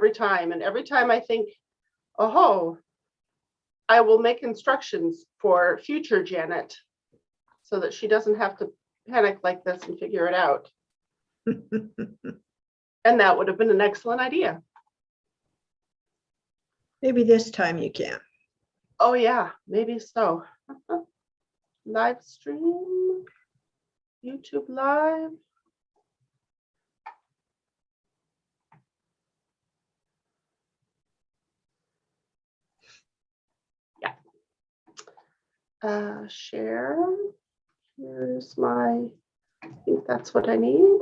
every time. And every time I think, oh, I will make instructions for future Janet so that she doesn't have to panic like this and figure it out. And that would have been an excellent idea. Maybe this time you can. Oh yeah, maybe so. Live stream, YouTube live. Yeah. Share. Here's my, I think that's what I need.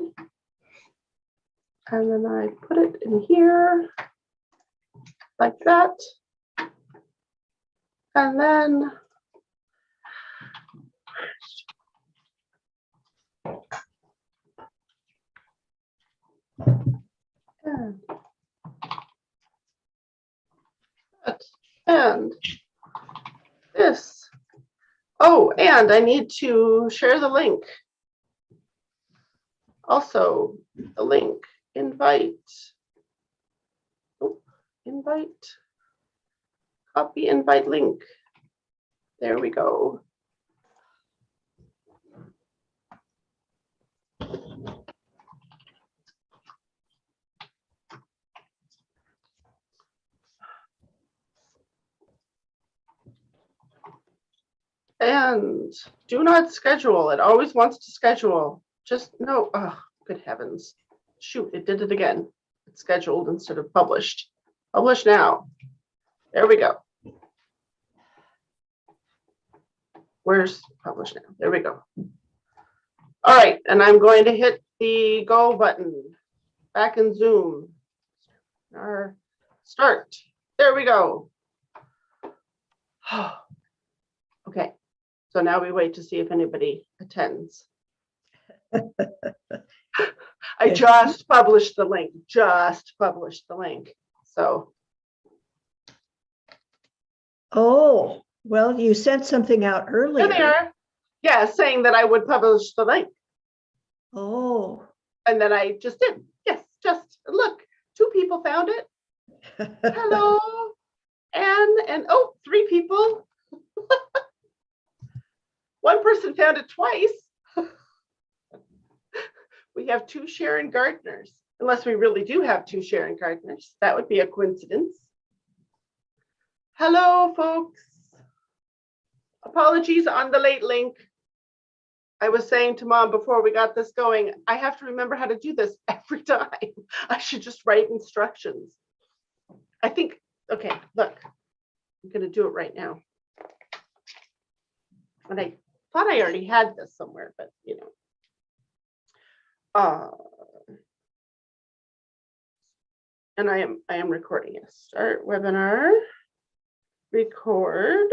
And then I put it in here like that. And then and this. Oh, and I need to share the link. Also, the link, invite. Oh, invite. Copy invite link. There we go. And do not schedule. It always wants to schedule. Just no. Oh, good heavens. Shoot, it did it again. It's scheduled instead of published. Publish now. There we go. Where's publish now? There we go. All right, and I'm going to hit the go button back in Zoom. Or start. There we go. Okay, so now we wait to see if anybody attends. I just published the link. So. Oh, well, you sent something out earlier. There they are. Yeah, saying that I would publish the link. Oh. And then I just did. Yes, just look. 2 people found it. Hello. And oh, 3 people. 1 person found it twice. We have 2 Sharon Gardners. Unless we really do have 2 Sharon Gardners. That would be a coincidence. Hello, folks. Apologies on the late link. I was saying to Mom before we got this going, I have to remember how to do this every time. I should just write instructions. I think, okay, look, I'm going to do it right now. And I thought I already had this somewhere, but you know. And I am recording it. Start webinar, record,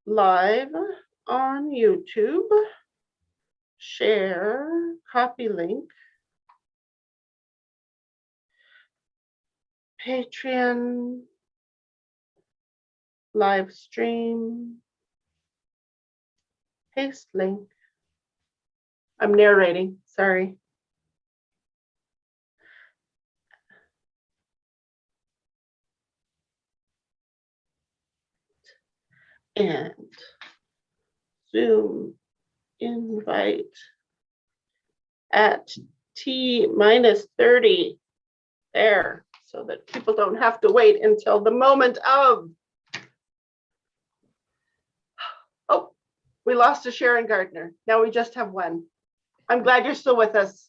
live on YouTube, share, copy link, Patreon, live stream, paste link. I'm narrating, sorry. And Zoom invite at T-30 there, so that people don't have to wait until the moment of. Oh, we lost a Sharon Gardner. Now we just have 1. I'm glad you're still with us,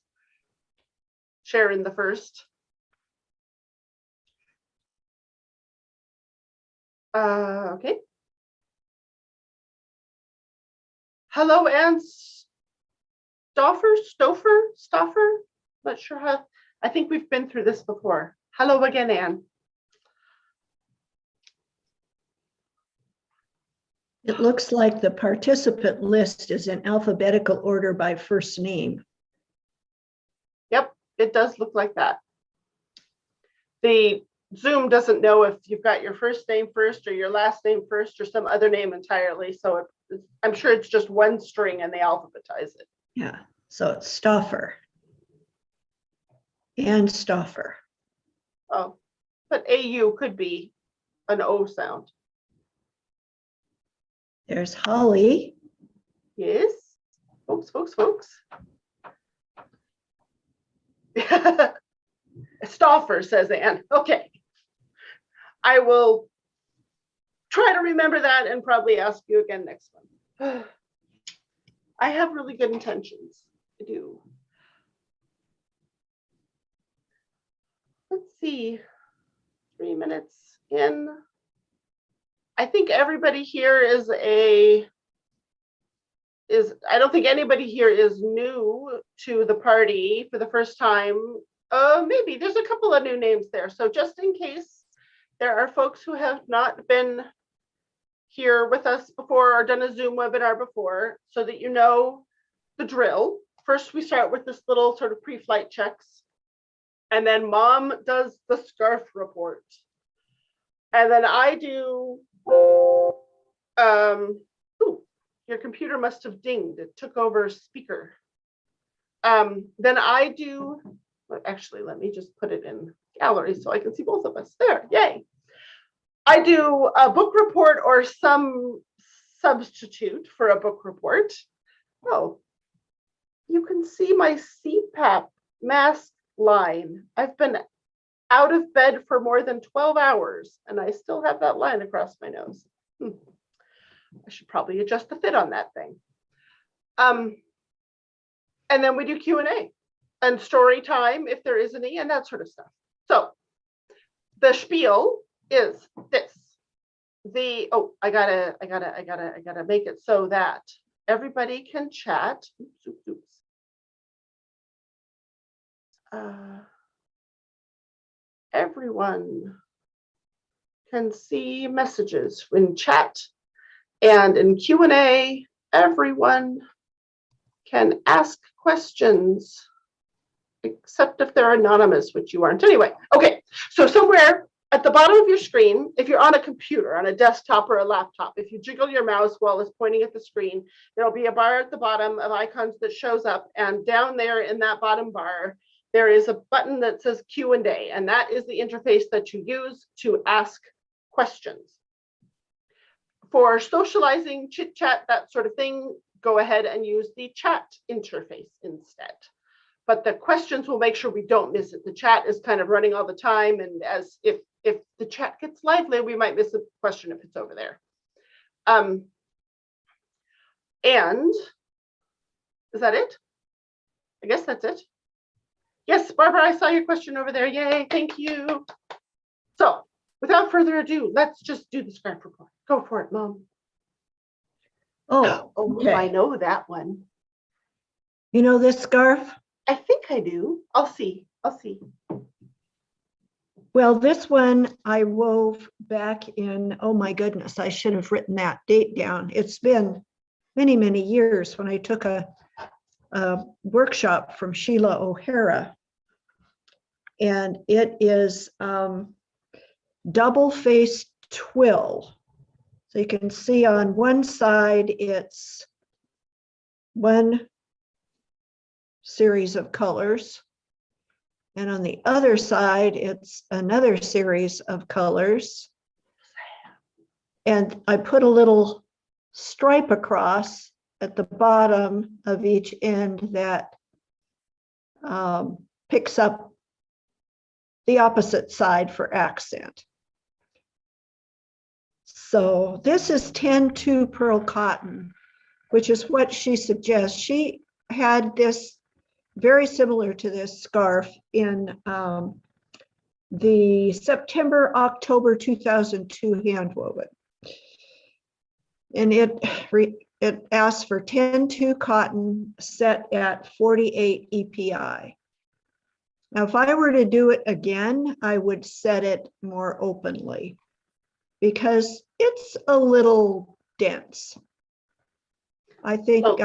Sharon the first. Okay. Hello, Ann Stoffer? Not sure how. I think we've been through this before. Hello again, Ann. It looks like the participant list is in alphabetical order by first name. Yep, it does look like that. The Zoom doesn't know if you've got your first name first or your last name first or some other name entirely. So I'm sure it's just 1 string and they alphabetize it. Yeah, so it's Stoffer. And Stoffer. but AU could be an O sound. There's Holly. Yes, folks. Stauffer, says Anne. Okay. I will try to remember that and probably ask you again next one. I have really good intentions. I do. Let's see. 3 minutes in. I think everybody here I don't think anybody here is new to the party for the first time. Maybe there's a couple of new names there. So just in case there are folks who have not been here with us before or done a Zoom webinar before, so that you know the drill. First, we start with this little sort of pre-flight checks. And then Mom does the scarf report. And then I do, your computer must have dinged. It took over speaker. Then I do, actually, let me just put it in gallery so I can see both of us. There, yay. I do a book report or some substitute for a book report. Oh, you can see my CPAP mask line. I've been out of bed for more than 12 hours and I still have that line across my nose. I should probably adjust the fit on that thing. And then we do Q&A and story time if there is any, and that sort of stuff. So the spiel is this. I gotta make it so that everybody can chat. Oops. Everyone can see messages in chat, and in Q&A, everyone can ask questions, except if they're anonymous, which you aren't anyway. Okay, so somewhere at the bottom of your screen, if you're on a computer, on a desktop or a laptop, if you jiggle your mouse while it's pointing at the screen, there'll be a bar at the bottom of icons that shows up, and down there in that bottom bar, there is a button that says Q&A, and that is the interface that you use to ask questions. For socializing, chit chat, that sort of thing, go ahead and use the chat interface instead. But the questions will make sure we don't miss it. The chat is kind of running all the time, and as if the chat gets lively, we might miss a question if it's over there. And is that it? I guess that's it. Yes, Barbara, I saw your question over there. Yay, thank you. So without further ado, let's just do the scarf report. Go for it, Mom. Oh, okay. I know that one. You know this scarf? I think I do. I'll see. Well, this one I wove back in, oh my goodness, I should have written that date down. It's been many, many years when I took a workshop from Sheila O'Hara. And it is double-faced twill. So you can see on one side, it's one series of colors. And on the other side, it's another series of colors. And I put a little stripe across at the bottom of each end that picks up the opposite side for accent. So this is 10-2 pearl cotton, which is what she suggests. She had this very similar to this scarf in the September-October 2002 handwoven. And it asks for 10-2 cotton set at 48 EPI. Now, if I were to do it again, I would set it more openly because it's a little dense. I think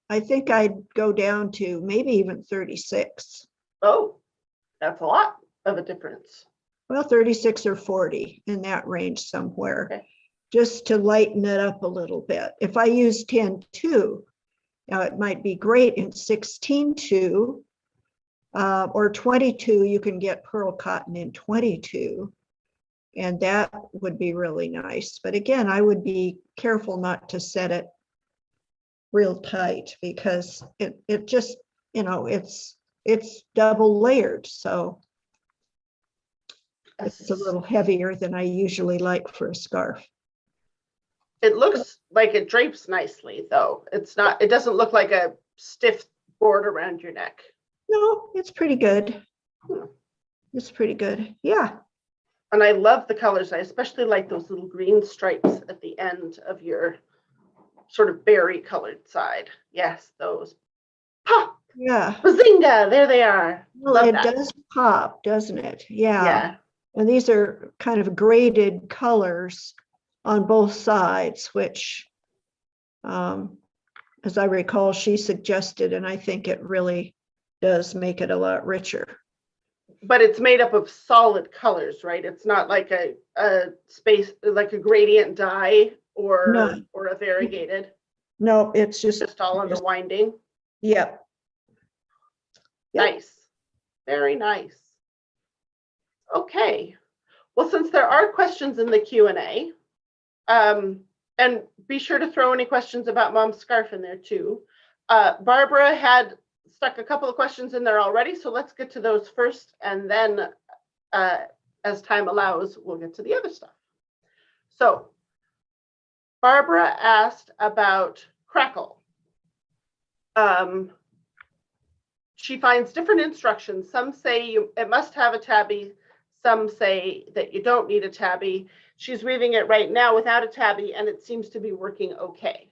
I'd go down to maybe even 36. Oh, that's a lot of a difference. Well, 36 or 40 in that range somewhere, okay, just to lighten it up a little bit. If I use 10-2, now it might be great in 16-2, Or 22, you can get pearl cotton in 22. And that would be really nice. But again, I would be careful not to set it real tight because it just, it's double layered. So it's a little heavier than I usually like for a scarf. It looks like it drapes nicely though. It doesn't look like a stiff board around your neck. No, it's pretty good. It's pretty good. Yeah. And I love the colors. I especially like those little green stripes at the end of your sort of berry colored side. Yes, those. Pop! Yeah. Bazinga! There they are. Well, Love it that. does pop, doesn't it? Yeah. Yeah. And these are kind of graded colors on both sides, which, as I recall, she suggested, and I think it really does make it a lot richer. But it's made up of solid colors, right? It's not like a space, like a gradient dye or a variegated. No, it's Just all on the winding. Yep. Nice. Very nice. Okay. Well, since there are questions in the Q&A, and be sure to throw any questions about Mom's scarf in there too. Barbara had stuck a couple of questions in there already, so let's get to those first, and then as time allows, we'll get to the other stuff. So Barbara asked about crackle. She finds different instructions. Some say it must have a tabby. Some say that you don't need a tabby. She's weaving it right now without a tabby, and it seems to be working okay.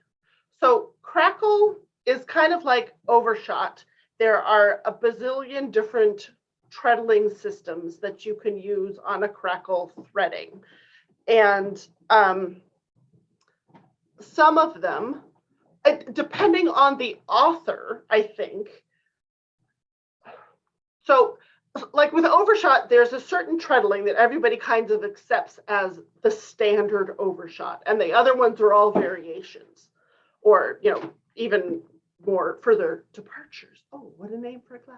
So crackle is kind of like overshot. There are a bazillion different treadling systems that you can use on a crackle threading. And some of them, depending on the author, I think. So like with overshot, there's a certain treadling that everybody kind of accepts as the standard overshot. And the other ones are all variations or, even more further departures. Oh, what a name for a class.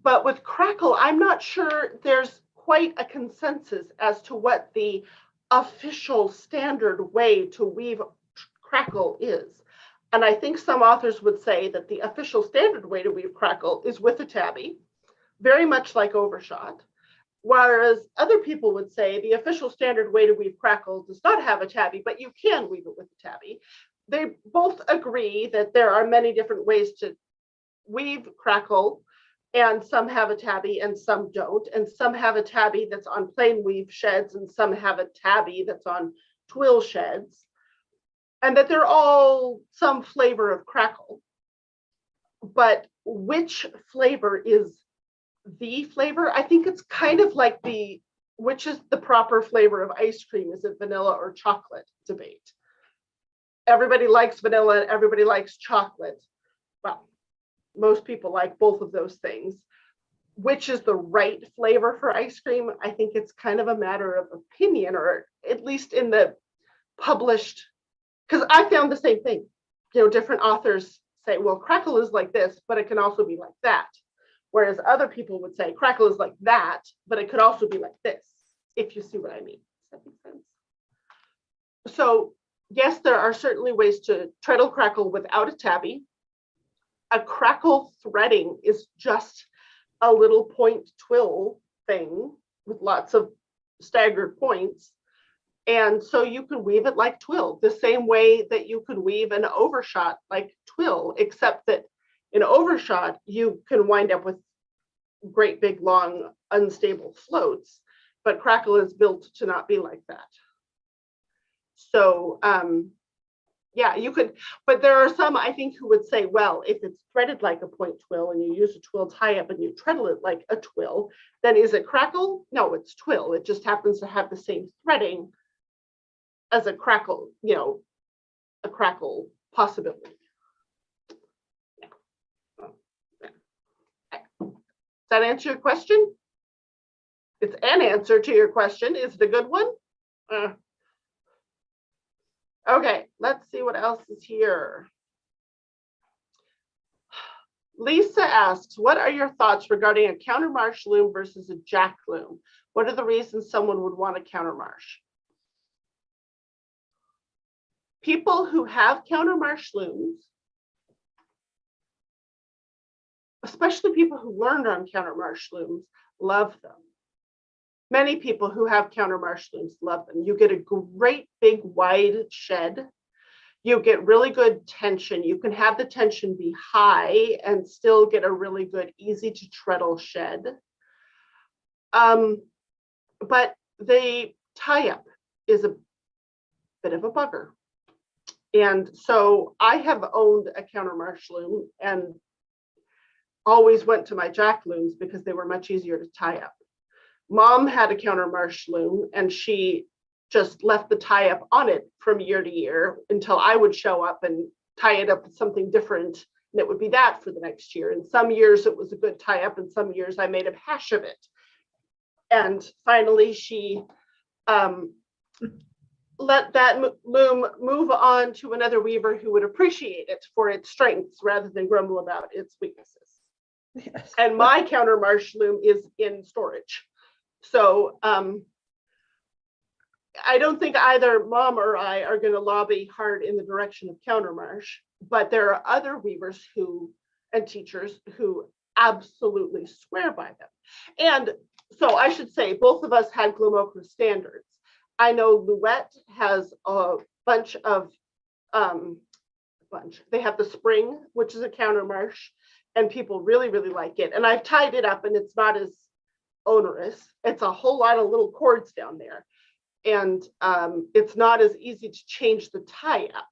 But with crackle, I'm not sure there's quite a consensus as to what the official standard way to weave crackle is. And I think some authors would say that the official standard way to weave crackle is with a tabby, very much like overshot. Whereas other people would say the official standard way to weave crackle does not have a tabby, but you can weave it with a tabby. They both agree that there are many different ways to weave crackle, and some have a tabby and some don't, and some have a tabby that's on plain weave sheds and some have a tabby that's on twill sheds, and that they're all some flavor of crackle. But which flavor is the flavor? I think it's kind of like which is the proper flavor of ice cream? Is it vanilla or chocolate debate? Everybody likes vanilla and everybody likes chocolate. Well, most people like both of those things. Which is the right flavor for ice cream? I think it's kind of a matter of opinion, or at least in the published, because I found the same thing. Different authors say, well, crackle is like this, but it can also be like that. Whereas other people would say crackle is like that, but it could also be like this, if you see what I mean. Does that make sense? So yes, there are certainly ways to treadle crackle without a tabby. A crackle threading is just a little point twill thing with lots of staggered points. And so you can weave it like twill, the same way that you could weave an overshot like twill, except that in overshot, you can wind up with great big, long, unstable floats, but crackle is built to not be like that. So yeah, you could, but there are some, I think, who would say, well, if it's threaded like a point twill and you use a twill tie-up and you treadle it like a twill, then is it crackle? No, it's twill. It just happens to have the same threading as a crackle, a crackle possibility. Does that answer your question? It's an answer to your question. Is it a good one? Okay, let's see what else is here. Lisa asks, what are your thoughts regarding a countermarch loom versus a jack loom? What are the reasons someone would want a countermarch? People who have countermarch looms, especially people who learned on countermarch looms, love them. Many people who have countermarch looms love them. You get a great big wide shed. You get really good tension. You can have the tension be high and still get a really good, easy to treadle shed. But the tie-up is a bit of a bugger. And so I have owned a countermarch loom and always went to my jack looms because they were much easier to tie up. Mom had a countermarch loom and she just left the tie up on it from year to year until I would show up and tie it up with something different. And it would be that for the next year. And some years it was a good tie up and some years I made a hash of it. And finally she let that loom move on to another weaver who would appreciate it for its strengths rather than grumble about its weaknesses. Yes. And my countermarch loom is in storage. So I don't think either Mom or I are going to lobby hard in the direction of countermarch, but there are other weavers who and teachers who absolutely swear by them. And so I should say both of us had Glomokra standards. I know Louette has a bunch of they have the spring, which is a countermarch, and people really, really like it. And I've tied it up and it's not as onerous. It's a whole lot of little cords down there. And it's not as easy to change the tie up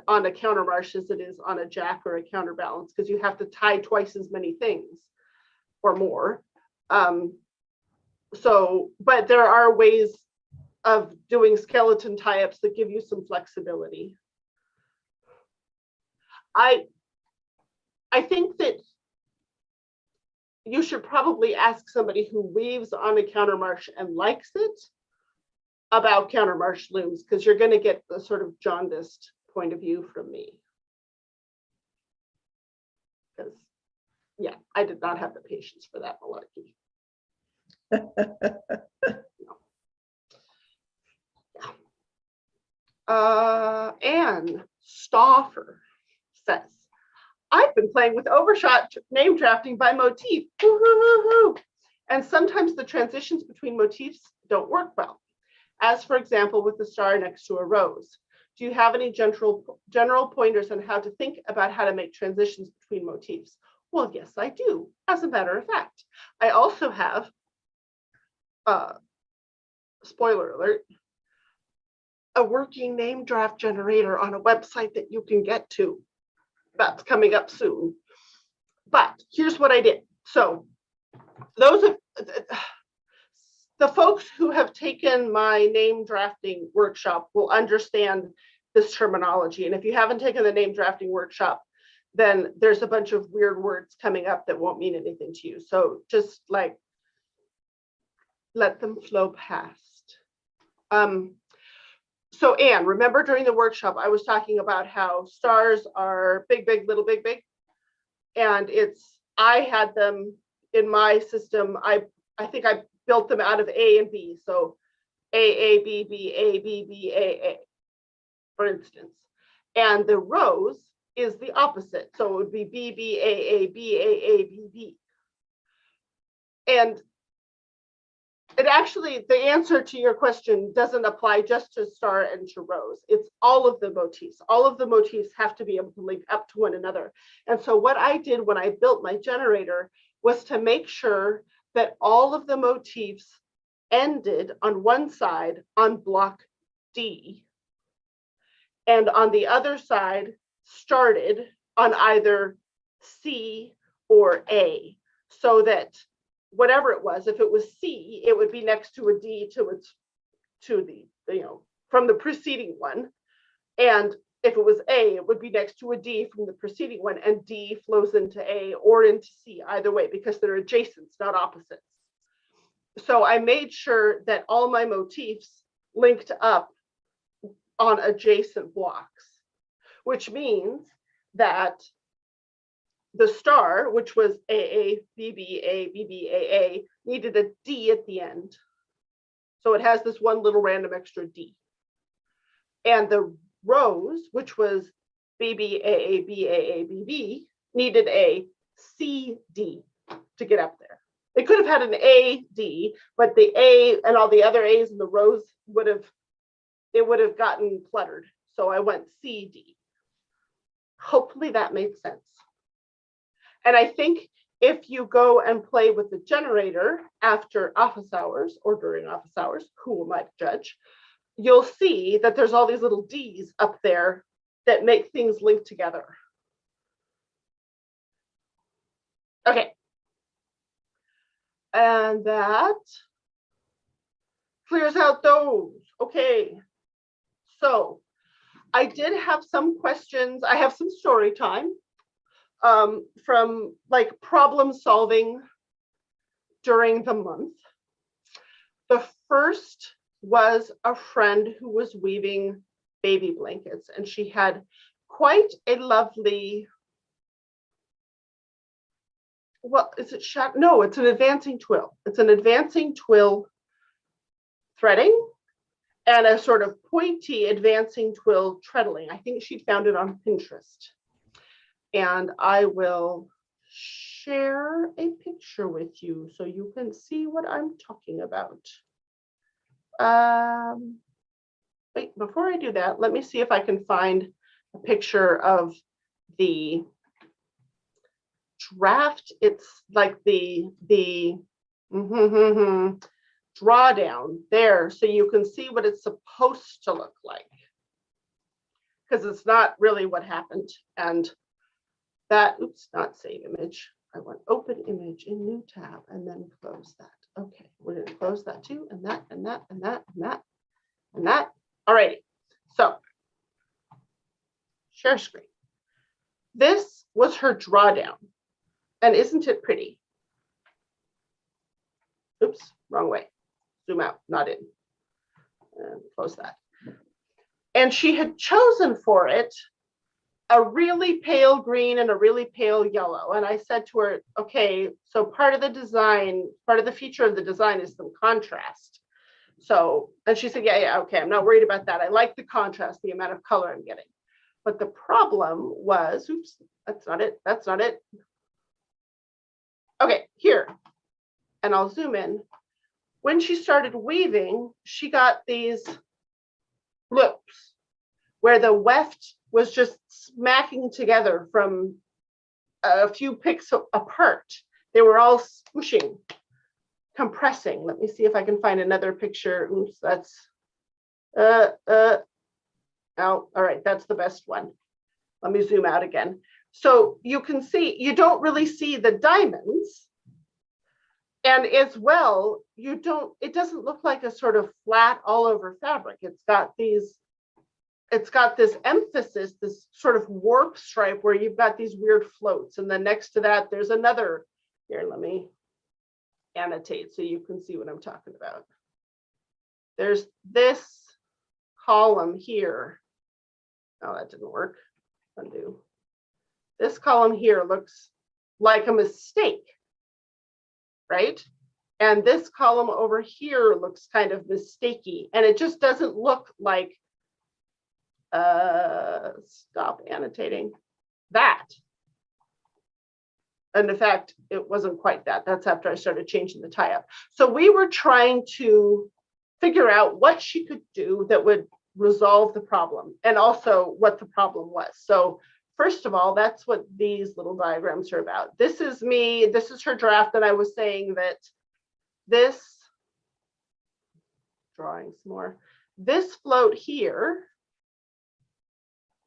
on a countermarch as it is on a jack or a counterbalance, because you have to tie twice as many things or more. But there are ways of doing skeleton tie-ups that give you some flexibility. I think that you should probably ask somebody who weaves on a countermarch and likes it about countermarch looms, because you're going to get the sort of jaundiced point of view from me. Because, yeah, I did not have the patience for that malarkey. No. Anne Stauffer says, I've been playing with overshot name drafting by motif. And sometimes the transitions between motifs don't work well, as for example with the star next to a rose. Do you have any general pointers on how to think about how to make transitions between motifs? Well, yes, I do. As a matter of fact, I also have, spoiler alert, a working name draft generator on a website that you can get to. That's coming up soon. But here's what I did. So those of the folks who have taken my name drafting workshop will understand this terminology. And if you haven't taken the name drafting workshop, then there's a bunch of weird words coming up that won't mean anything to you. So just like, let them flow past. So Anne, remember during the workshop, I was talking about how stars are big, big, little, big, big. And I had them in my system. I think I built them out of A and B. So A, B, B, A, B, B, A, for instance. And the rose is the opposite. So it would be B, B, A, B, A, B, B. And it actually, the answer to your question doesn't apply just to star and to rose. It's all of the motifs. All of the motifs have to be able to link up to one another. And so what I did when I built my generator was to make sure that all of the motifs ended on one side on block D, and on the other side started on either C or A, so that whatever it was, if it was C, it would be next to a D from the preceding one. And if it was A, it would be next to a D from the preceding one, and D flows into A or into C, either way, because they're adjacents, not opposites. So I made sure that all my motifs linked up on adjacent blocks, which means that the star, which was AA, BB, BBAA, needed a D at the end. So it has this one little random extra D. And the rose, which was BBAA, BAA, BB, needed a CD to get up there. It could have had an AD, but the A and all the other A's in the rows would have gotten cluttered. So I went CD. Hopefully that makes sense. And I think if you go and play with the generator after office hours or during office hours, who am I to judge? You'll see that there's all these little D's up there that make things link together. Okay. And that clears out those. Okay. So I did have some questions. I have some story time from like problem solving during the month. The first was a friend who was weaving baby blankets, and she had quite a lovely, well, is it shot? No, it's an advancing twill. It's an advancing twill threading and a sort of pointy advancing twill treadling. I think she found it on Pinterest. And I will share a picture with you so you can see what I'm talking about. Wait, before I do that, let me see if I can find a picture of the draft. It's like the drawdown there, so you can see what it's supposed to look like, because it's not really what happened. And that, oops, not save image. I want open image in new tab and then close that. Okay, we're going to close that too, and that, and that, and that, and that, and that. All righty. So share screen. This was her drawdown. And isn't it pretty? Oops, wrong way. Zoom out, not in. And close that. And she had chosen for it a really pale green and a really pale yellow. And I said to her, okay, so part of the design, part of the feature of the design is some contrast. So, and she said, yeah, okay, I'm not worried about that. I like the contrast, the amount of color I'm getting. But the problem was, oops, that's not it, that's not it. Okay, here, and I'll zoom in. When she started weaving, she got these loops where the weft was just smacking together from a few picks apart. They were all squishing, compressing. Let me see if I can find another picture. Oops, that's, oh, all right, that's the best one. Let me zoom out again. So you can see, you don't really see the diamonds. And as well, you don't, it doesn't look like a sort of flat all over fabric. It's got these, it's got this emphasis, this sort of warp stripe where you've got these weird floats. And then next to that, there's another, here, let me annotate so you can see what I'm talking about. There's this column here. Oh, that didn't work. Undo. This column here looks like a mistake, right? And this column over here looks kind of mistakey, and it just doesn't look like, stop annotating, that. And in fact, it wasn't quite that. That's after I started changing the tie-up. So we were trying to figure out what she could do that would resolve the problem, and also what the problem was. So first of all, that's what these little diagrams are about. This is me, this is her draft, and I was saying that this, drawing some more, this float here,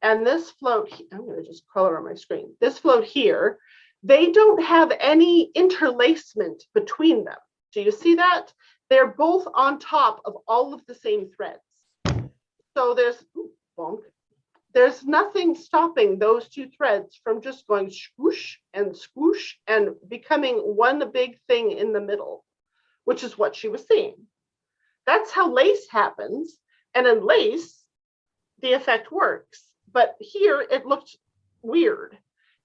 and this float, I'm gonna just color on my screen, this float here, they don't have any interlacement between them. Do you see that? They're both on top of all of the same threads. So there's nothing stopping those two threads from just going swoosh and becoming one big thing in the middle, which is what she was seeing. That's how lace happens. And in lace, the effect works. But here it looked weird.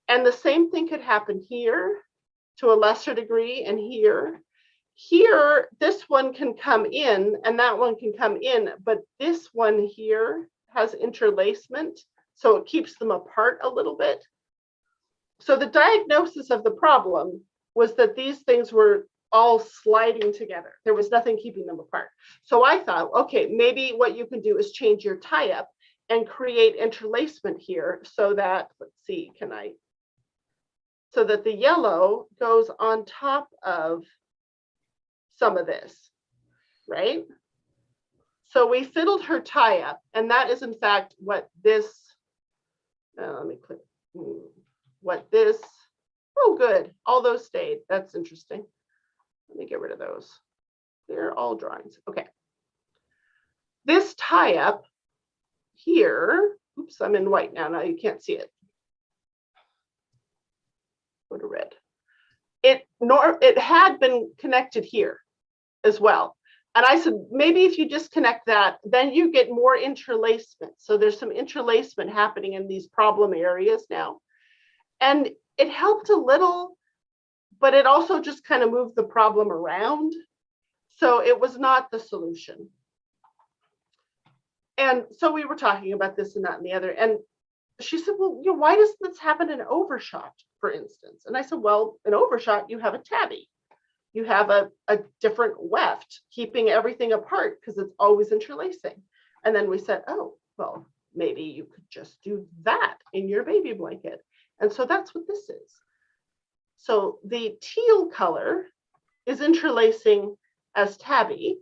And the same thing could happen here to a lesser degree and here. Here, this one can come in and that one can come in, but this one here has interlacement, so it keeps them apart a little bit. So the diagnosis of the problem was that these things were all sliding together. There was nothing keeping them apart. So I thought, okay, maybe what you can do is change your tie-up and create interlacement here so that, let's see, so that the yellow goes on top of some of this, right? So we fiddled her tie-up, and that is in fact what this, let me click, what this, oh good, all those stayed. That's interesting. Let me get rid of those. They're all drawings. Okay. This tie-up here, oops, I'm in white now. Now you can't see it. Go to red. It had been connected here as well. And I said, maybe if you disconnect that, then you get more interlacement. So there's some interlacement happening in these problem areas now. And it helped a little, but it also just kind of moved the problem around. So it was not the solution. And so we were talking about this and that and the other. And she said, well, you know, why does this happen in overshot, for instance? And I said, well, in overshot, you have a tabby. You have a different weft keeping everything apart because it's always interlacing. And then we said, oh, well, maybe you could just do that in your baby blanket. And so that's what this is. So the teal color is interlacing as tabby,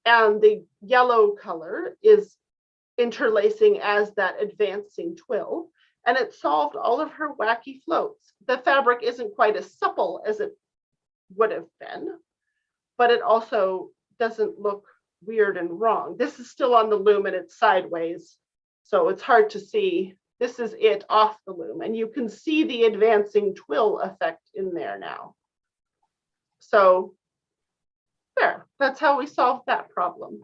and the yellow color is interlacing as that advancing twill, and it solved all of her wacky floats. The fabric isn't quite as supple as it would have been, but it also doesn't look weird and wrong. This is still on the loom and it's sideways, so it's hard to see. This is it off the loom, and you can see the advancing twill effect in there now. So there, that's how we solved that problem.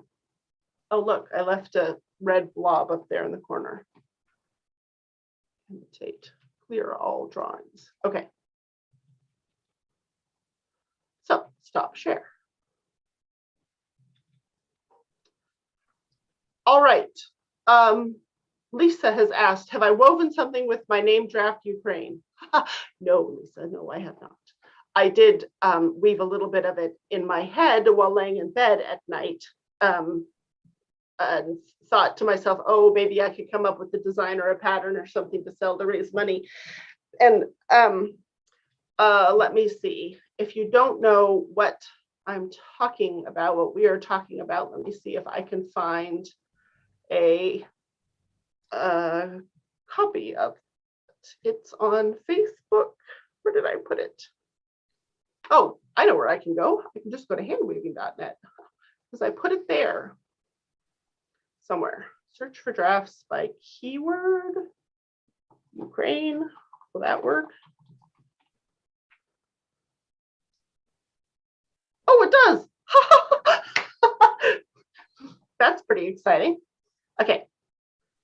Oh, look, I left a red blob up there in the corner. Annotate, clear all drawings. Okay. So stop share. All right. Lisa has asked, have I woven something with my name draft Ukraine? No, Lisa, no, I have not. I did weave a little bit of it in my head while laying in bed at night, and thought to myself, oh, maybe I could come up with a design or a pattern or something to sell to raise money. And let me see. If you don't know what I'm talking about, what we are talking about, let me see if I can find a copy of it. It's on Facebook. Where did I put it? Oh, I know where I can go. I can just go to handweaving.net because I put it there somewhere. Search for drafts by keyword Ukraine. Will that work? Oh, it does. That's pretty exciting. Okay.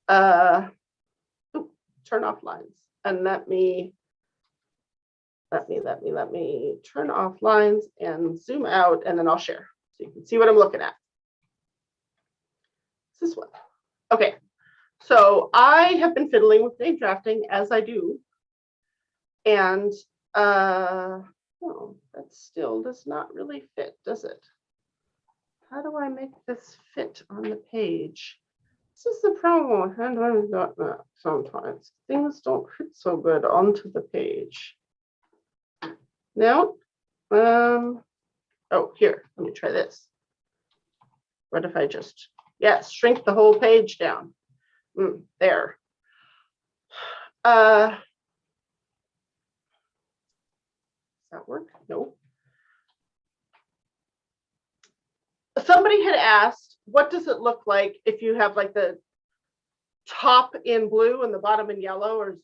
Turn off lines and let me turn off lines and zoom out, and then I'll share so you can see what I'm looking at. This one. Okay. So I have been fiddling with name drafting as I do. And oh, that still does not really fit, does it? How do I make this fit on the page? This is the problem with handwriting.net sometimes. Things don't fit so good onto the page. No. Oh, here, let me try this. What if I just, yes, shrink the whole page down? There. Does that work? No. Somebody had asked, what does it look like if you have like the top in blue and the bottom in yellow, or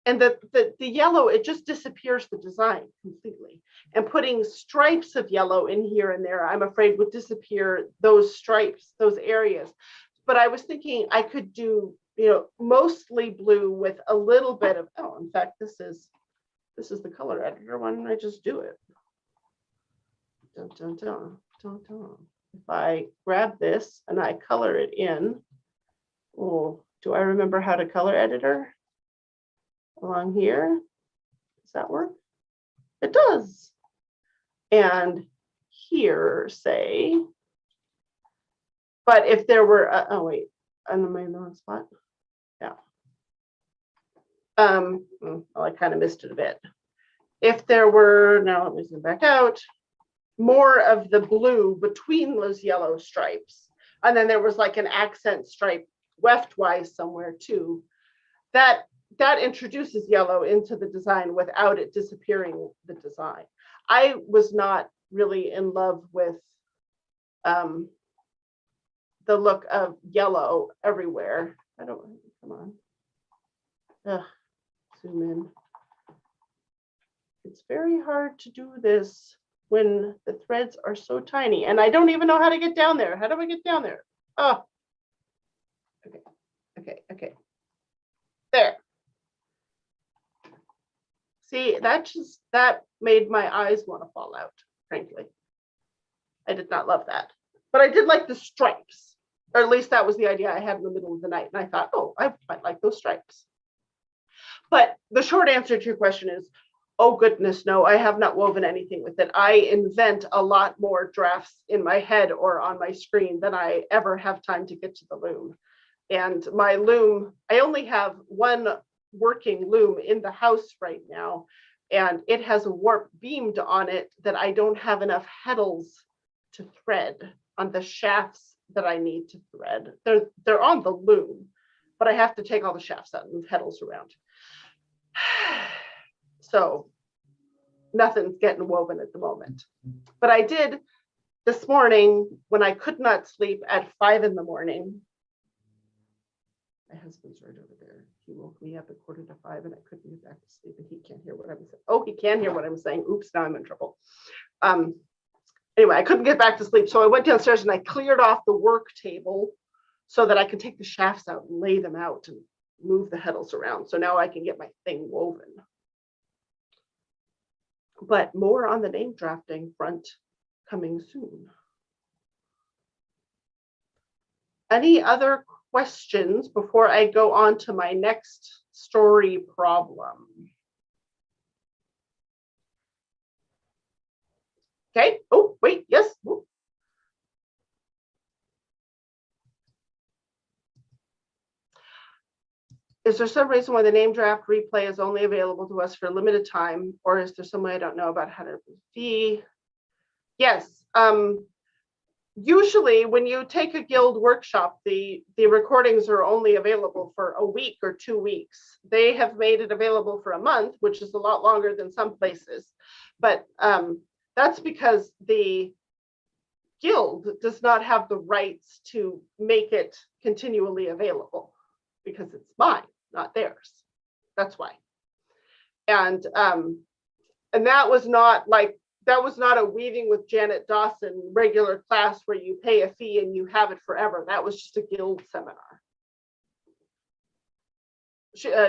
and the yellow, it just disappears the design completely. And putting stripes of yellow in here and there, I'm afraid would disappear those stripes, those areas. But I was thinking I could do mostly blue with a little bit of, oh, in fact, this is the color editor. Why don't I just do it? Dun, dun, dun, dun, dun. If I grab this and I color it in, oh, do I remember how to color editor? Along here, does that work? It does. And here, say, but if there were, oh wait, I'm in the wrong spot. Yeah. Well, I kind of missed it a bit. If there were, now let me zoom back out, more of the blue between those yellow stripes, and then there was like an accent stripe leftwise somewhere too, that introduces yellow into the design without it disappearing the design. I was not really in love with the look of yellow everywhere. I don't, come on. Ugh, zoom in. It's very hard to do this when the threads are so tiny, and I don't even know how to get down there. How do I get down there? Oh, okay. There. See, that made my eyes want to fall out, frankly. I did not love that, but I did like the stripes, or at least that was the idea I had in the middle of the night. And I thought, oh, I might like those stripes. But the short answer to your question is, oh goodness, no, I have not woven anything with it. I invent a lot more drafts in my head or on my screen than I ever have time to get to the loom. And my loom, I only have one working loom in the house right now, and it has a warp beamed on it that I don't have enough heddles to thread on the shafts that I need to thread. They're on the loom, but I have to take all the shafts out and move heddles around. So nothing's getting woven at the moment. But I did this morning when I could not sleep at 5 in the morning. My husband's right over there. He woke me up at 4:45 and I couldn't get back to sleep, and he can't hear what I'm saying. Oh, he can hear what I'm saying. Oops, now I'm in trouble. Anyway, I couldn't get back to sleep. So I went downstairs and I cleared off the work table so that I could take the shafts out and lay them out and move the heddles around. So now I can get my thing woven. But more on the name drafting front coming soon. Any other questions before I go on to my next story problem? Okay. Oh, wait. Yes. Ooh. Is there some reason why the name draft replay is only available to us for a limited time, or is there some way I don't know about how to be? Yes. Usually when you take a guild workshop, the recordings are only available for a week or 2 weeks. They have made it available for a month, which is a lot longer than some places. But that's because the guild does not have the rights to make it continually available, because it's mine, not theirs. That's why. And that was not a Weaving with Janet Dawson regular class where you pay a fee and you have it forever. That was just a guild seminar.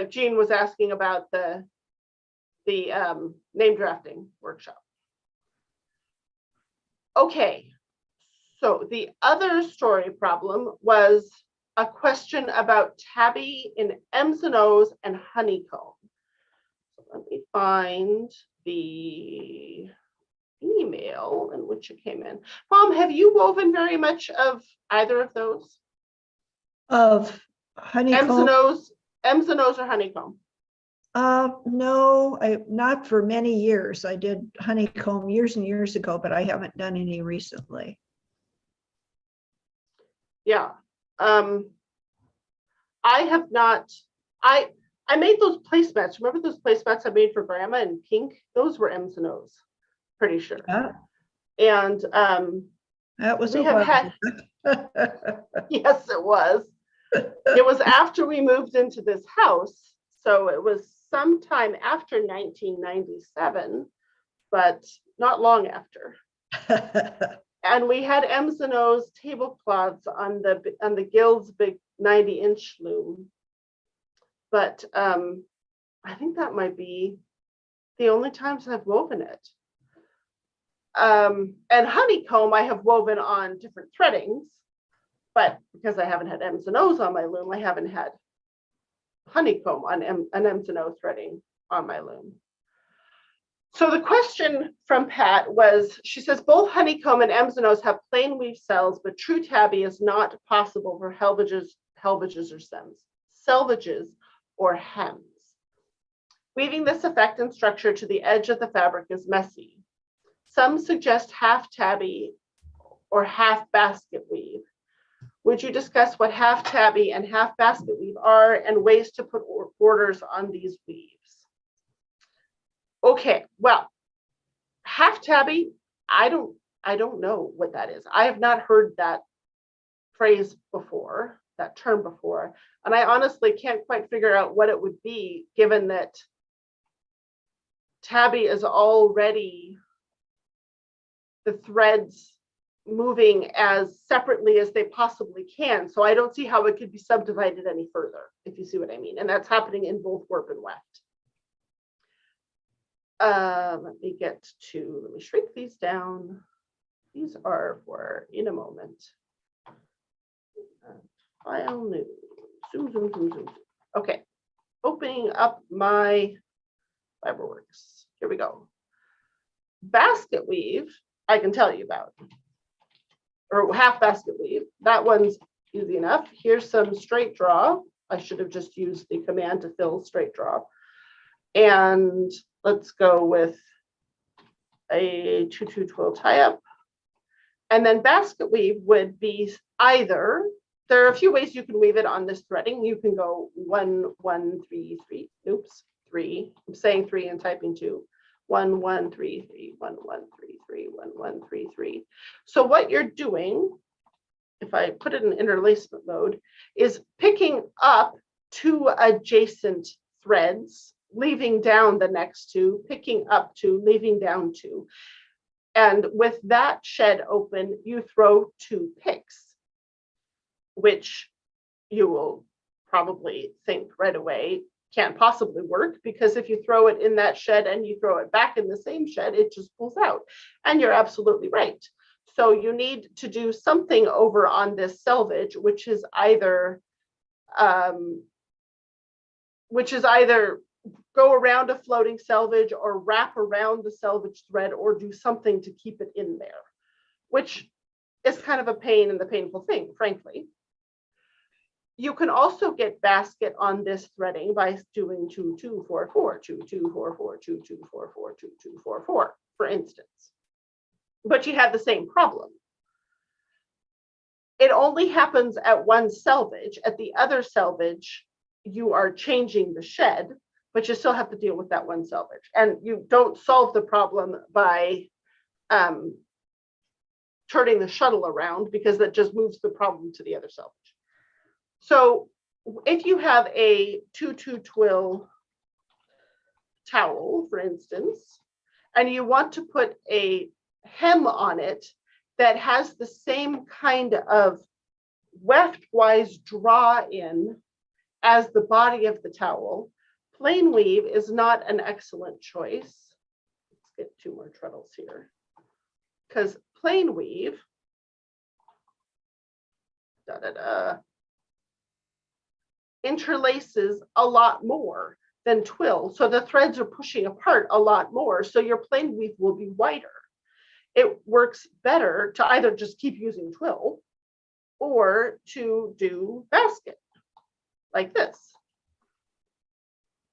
Jean was asking about the name drafting workshop. Okay, so the other story problem was a question about tabby in M's and O's and honeycomb. So let me find the email in which it came in. Mom, have you woven very much of either of those? Of honeycomb? M's and O's or honeycomb? No, not for many years. I did honeycomb years and years ago, but I haven't done any recently. Yeah. I have not. I made those placemats. Remember those placemats I made for Grandma in pink? Those were M's and O's, pretty sure. Yeah. And that was we have had. Yes, it was. It was after we moved into this house, so it was sometime after 1997, but not long after. And we had M's and O's tablecloths on the guild's big 90-inch loom, but I think that might be the only times I've woven it. And honeycomb I have woven on different threadings, but because I haven't had M's and O's on my loom, I haven't had honeycomb on an M's and O threading on my loom. So the question from Pat was, she says, both honeycomb and M's and O's have plain weave cells, but true tabby is not possible for selvages or hems. Weaving this effect and structure to the edge of the fabric is messy. Some suggest half tabby or half basket weave. Would you discuss what half tabby and half basket weave are and ways to put borders on these weaves? Okay, well, half tabby, I don't know what that is. I have not heard that phrase before, that term before, and I honestly can't quite figure out what it would be, given that tabby is already the threads moving as separately as they possibly can. So I don't see how it could be subdivided any further, if you see what I mean. And that's happening in both warp and weft. Let me shrink these down. These are for in a moment. File new, zoom, zoom, zoom, zoom. Okay, opening up my Fiberworks. Here we go. Basket weave, I can tell you about, or half basket weave. That one's easy enough. Here's some straight draw. I should have just used the command to fill straight draw. And let's go with a 2-2-12 tie up. And then basket weave would be either, there are a few ways you can weave it on this threading. You can go 1, 1, 3, 3, oops, 3. I'm saying 3 and typing 2. 1, 1, 3, 3, 1, 1, 3, 3, 1, 1, 3, 3. So what you're doing, if I put it in interlacement mode, is picking up 2 adjacent threads, leaving down the next 2, picking up 2, leaving down 2. And with that shed open, you throw 2 picks, which you will probably think right away can't possibly work, because if you throw it in that shed and you throw it back in the same shed, it just pulls out. And you're absolutely right. So you need to do something over on this selvage, which is either go around a floating selvage or wrap around the selvage thread or do something to keep it in there, which is kind of a pain and the painful thing, frankly. You can also get basket on this threading by doing 2, 2, 4, 4, 2, 2, 4, 4, 2, 2, 4, 4, 2, 2, 4, 4, for instance. But you have the same problem. It only happens at one selvage. At the other selvage, you are changing the shed, but you still have to deal with that one selvage. And you don't solve the problem by turning the shuttle around, because that just moves the problem to the other selvage. So if you have a 2-2 twill towel, for instance, and you want to put a hem on it that has the same kind of weft-wise draw in as the body of the towel, plain weave is not an excellent choice. Let's get 2 more treadles here, because plain weave, interlaces a lot more than twill. So the threads are pushing apart a lot more. So your plain weave will be wider. It works better to either just keep using twill or to do basket like this.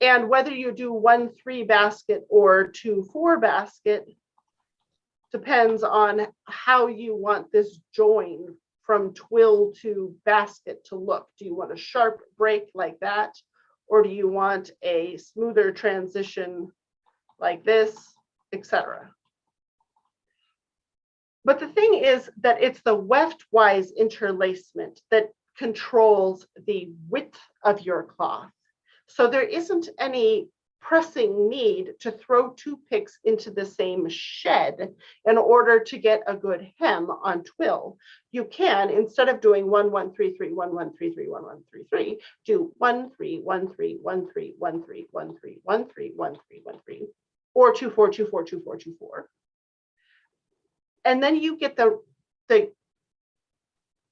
And whether you do 1-3 basket or 2-4 basket depends on how you want this join from twill to basket to look. Do you want a sharp break like that? Or do you want a smoother transition like this, etc.? But the thing is that it's the weft-wise interlacement that controls the width of your cloth. So there isn't any pressing need to throw 2 picks into the same shed in order to get a good hem on twill. You can, instead of doing 1 1 3 3 1 1 3 3 1 1 3 3, do 1 3 1 3 1 3 1 3 1 3 1 3 1 3 1 3, or 2 4 2 4 2 4 2 4. And then you get the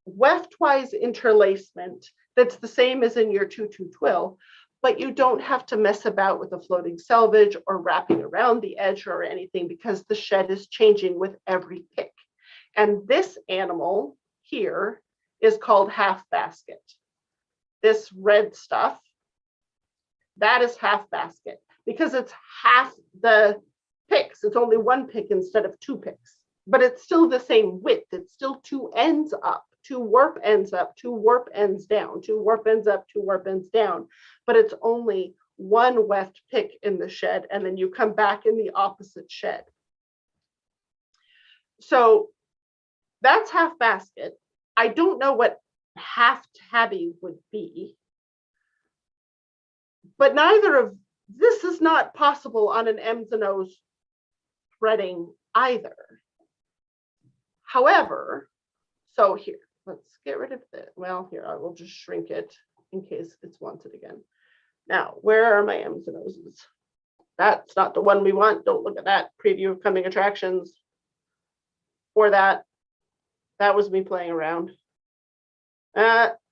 weftwise interlacement that's the same as in your 2 2 twill, but you don't have to mess about with the floating selvage or wrapping around the edge or anything, because the shed is changing with every pick. And this animal here is called half basket. This red stuff, that is half basket, because it's half the picks. It's only 1 pick instead of 2 picks, but it's still the same width. It's still 2 ends up, 2 warp ends up, 2 warp ends down, 2 warp ends up, 2 warp ends down, but it's only 1 weft pick in the shed, and then you come back in the opposite shed. So that's half basket. I don't know what half tabby would be, but neither of this is not possible on an M's and O's threading either. However, so here, let's get rid of the, well, here, I will just shrink it in case it's wanted again. Now, where are my M's and O's? That's not the one we want. Don't look at that. Preview of coming attractions. For that, that was me playing around.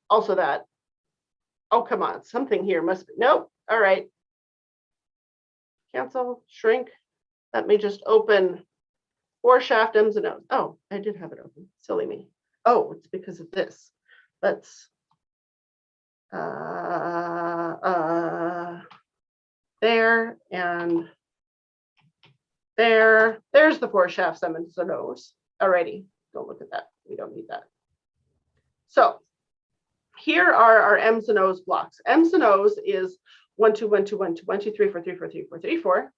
Also that. Oh, come on. Something here must be. Nope. All right. Cancel, shrink. Let me just open 4 shaft M's and O's. Oh, I did have it open. Silly me. Oh, it's because of this. Let's there and there. There's the 4 shafts M's and O's. Alrighty, don't look at that. We don't need that. So here are our M's and O's blocks. M's and O's is 1 2 1 2 1 2 1 2 3 4 3 4 3 4 3 4,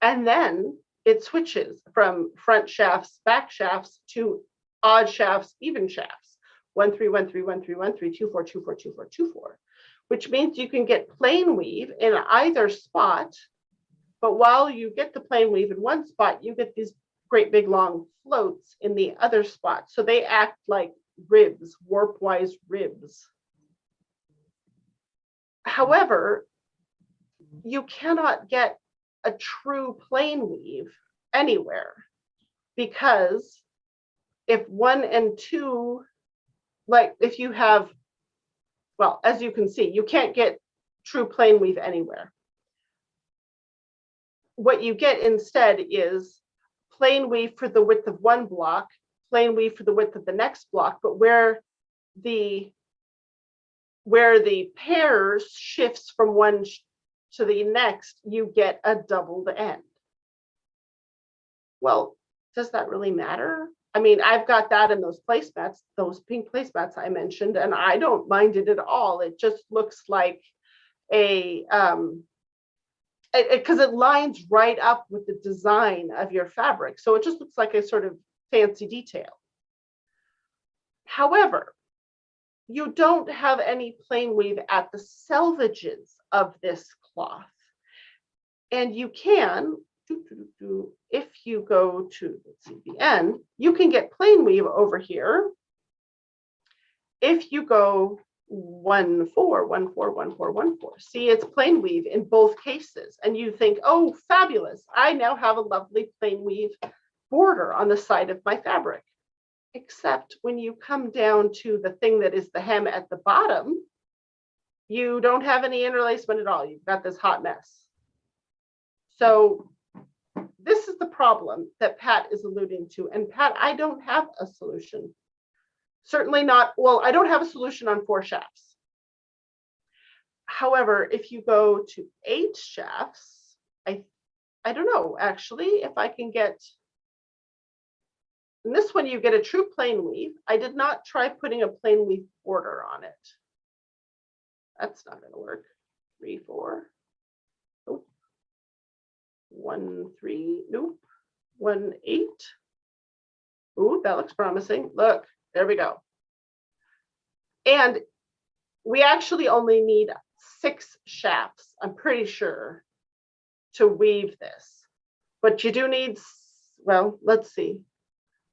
and then it switches from front shafts, back shafts to odd shafts, even shafts. 1 3 1 3 1 3 1 3 2 4 2 4 2 4 2 4, which means you can get plain weave in either spot. But while you get the plain weave in one spot, you get these great big long floats in the other spot. So they act like ribs, warp-wise ribs. However, you cannot get a true plain weave anywhere, because if 1 and 2, like if you have, well, as you can see, you can't get true plain weave anywhere. What you get instead is plain weave for the width of one block, plain weave for the width of the next block, but where the pairs shifts from one to the next, you get a doubled end. Well, does that really matter? I mean, I've got that in those placemats, those pink placemats I mentioned, and I don't mind it at all. It just looks like a because it lines right up with the design of your fabric. So it just looks like a sort of fancy detail. However, you don't have any plain weave at the selvages of this cloth. And you can, if you go to, let's see, the end, you can get plain weave over here. If you go 1 4 1 4 1 4 1 4, see, it's plain weave in both cases, and you think, oh, fabulous, I now have a lovely plain weave border on the side of my fabric. Except when you come down to the thing that is the hem at the bottom, you don't have any interlacement at all. You've got this hot mess. So this is the problem that Pat is alluding to. And Pat, I don't have a solution. Certainly not, well, I don't have a solution on 4 shafts. However, if you go to 8 shafts, I don't know, actually, if I can get, in this one, you get a true plain weave. I did not try putting a plain weave border on it. That's not gonna work. 3 4, nope. 1 3, nope. 1 8. Ooh, that looks promising. Look, there we go. And we actually only need 6 shafts, I'm pretty sure, to weave this, but you do need, well, let's see.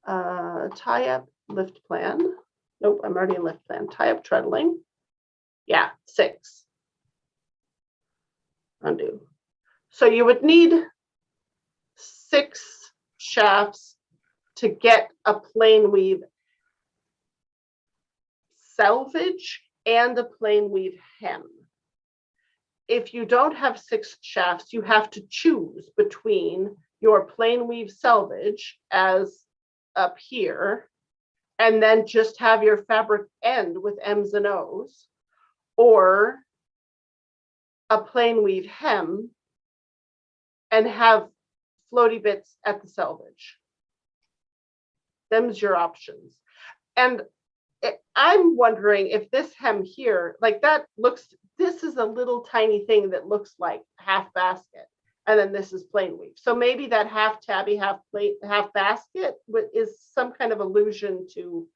Tie up lift plan. Nope, I'm already in lift plan. Tie up treadling. Yeah, 6. Undo. So you would need 6 shafts to get a plain weave selvage and a plain weave hem. If you don't have 6 shafts, you have to choose between your plain weave selvage as up here, and then just have your fabric end with M's and O's, or a plain weave hem and have floaty bits at the selvage. Them's your options. And I'm wondering if this hem here, like that looks, this is a little tiny thing that looks like half basket. And then this is plain weave. So maybe that half tabby, half plate, half basket is some kind of allusion to,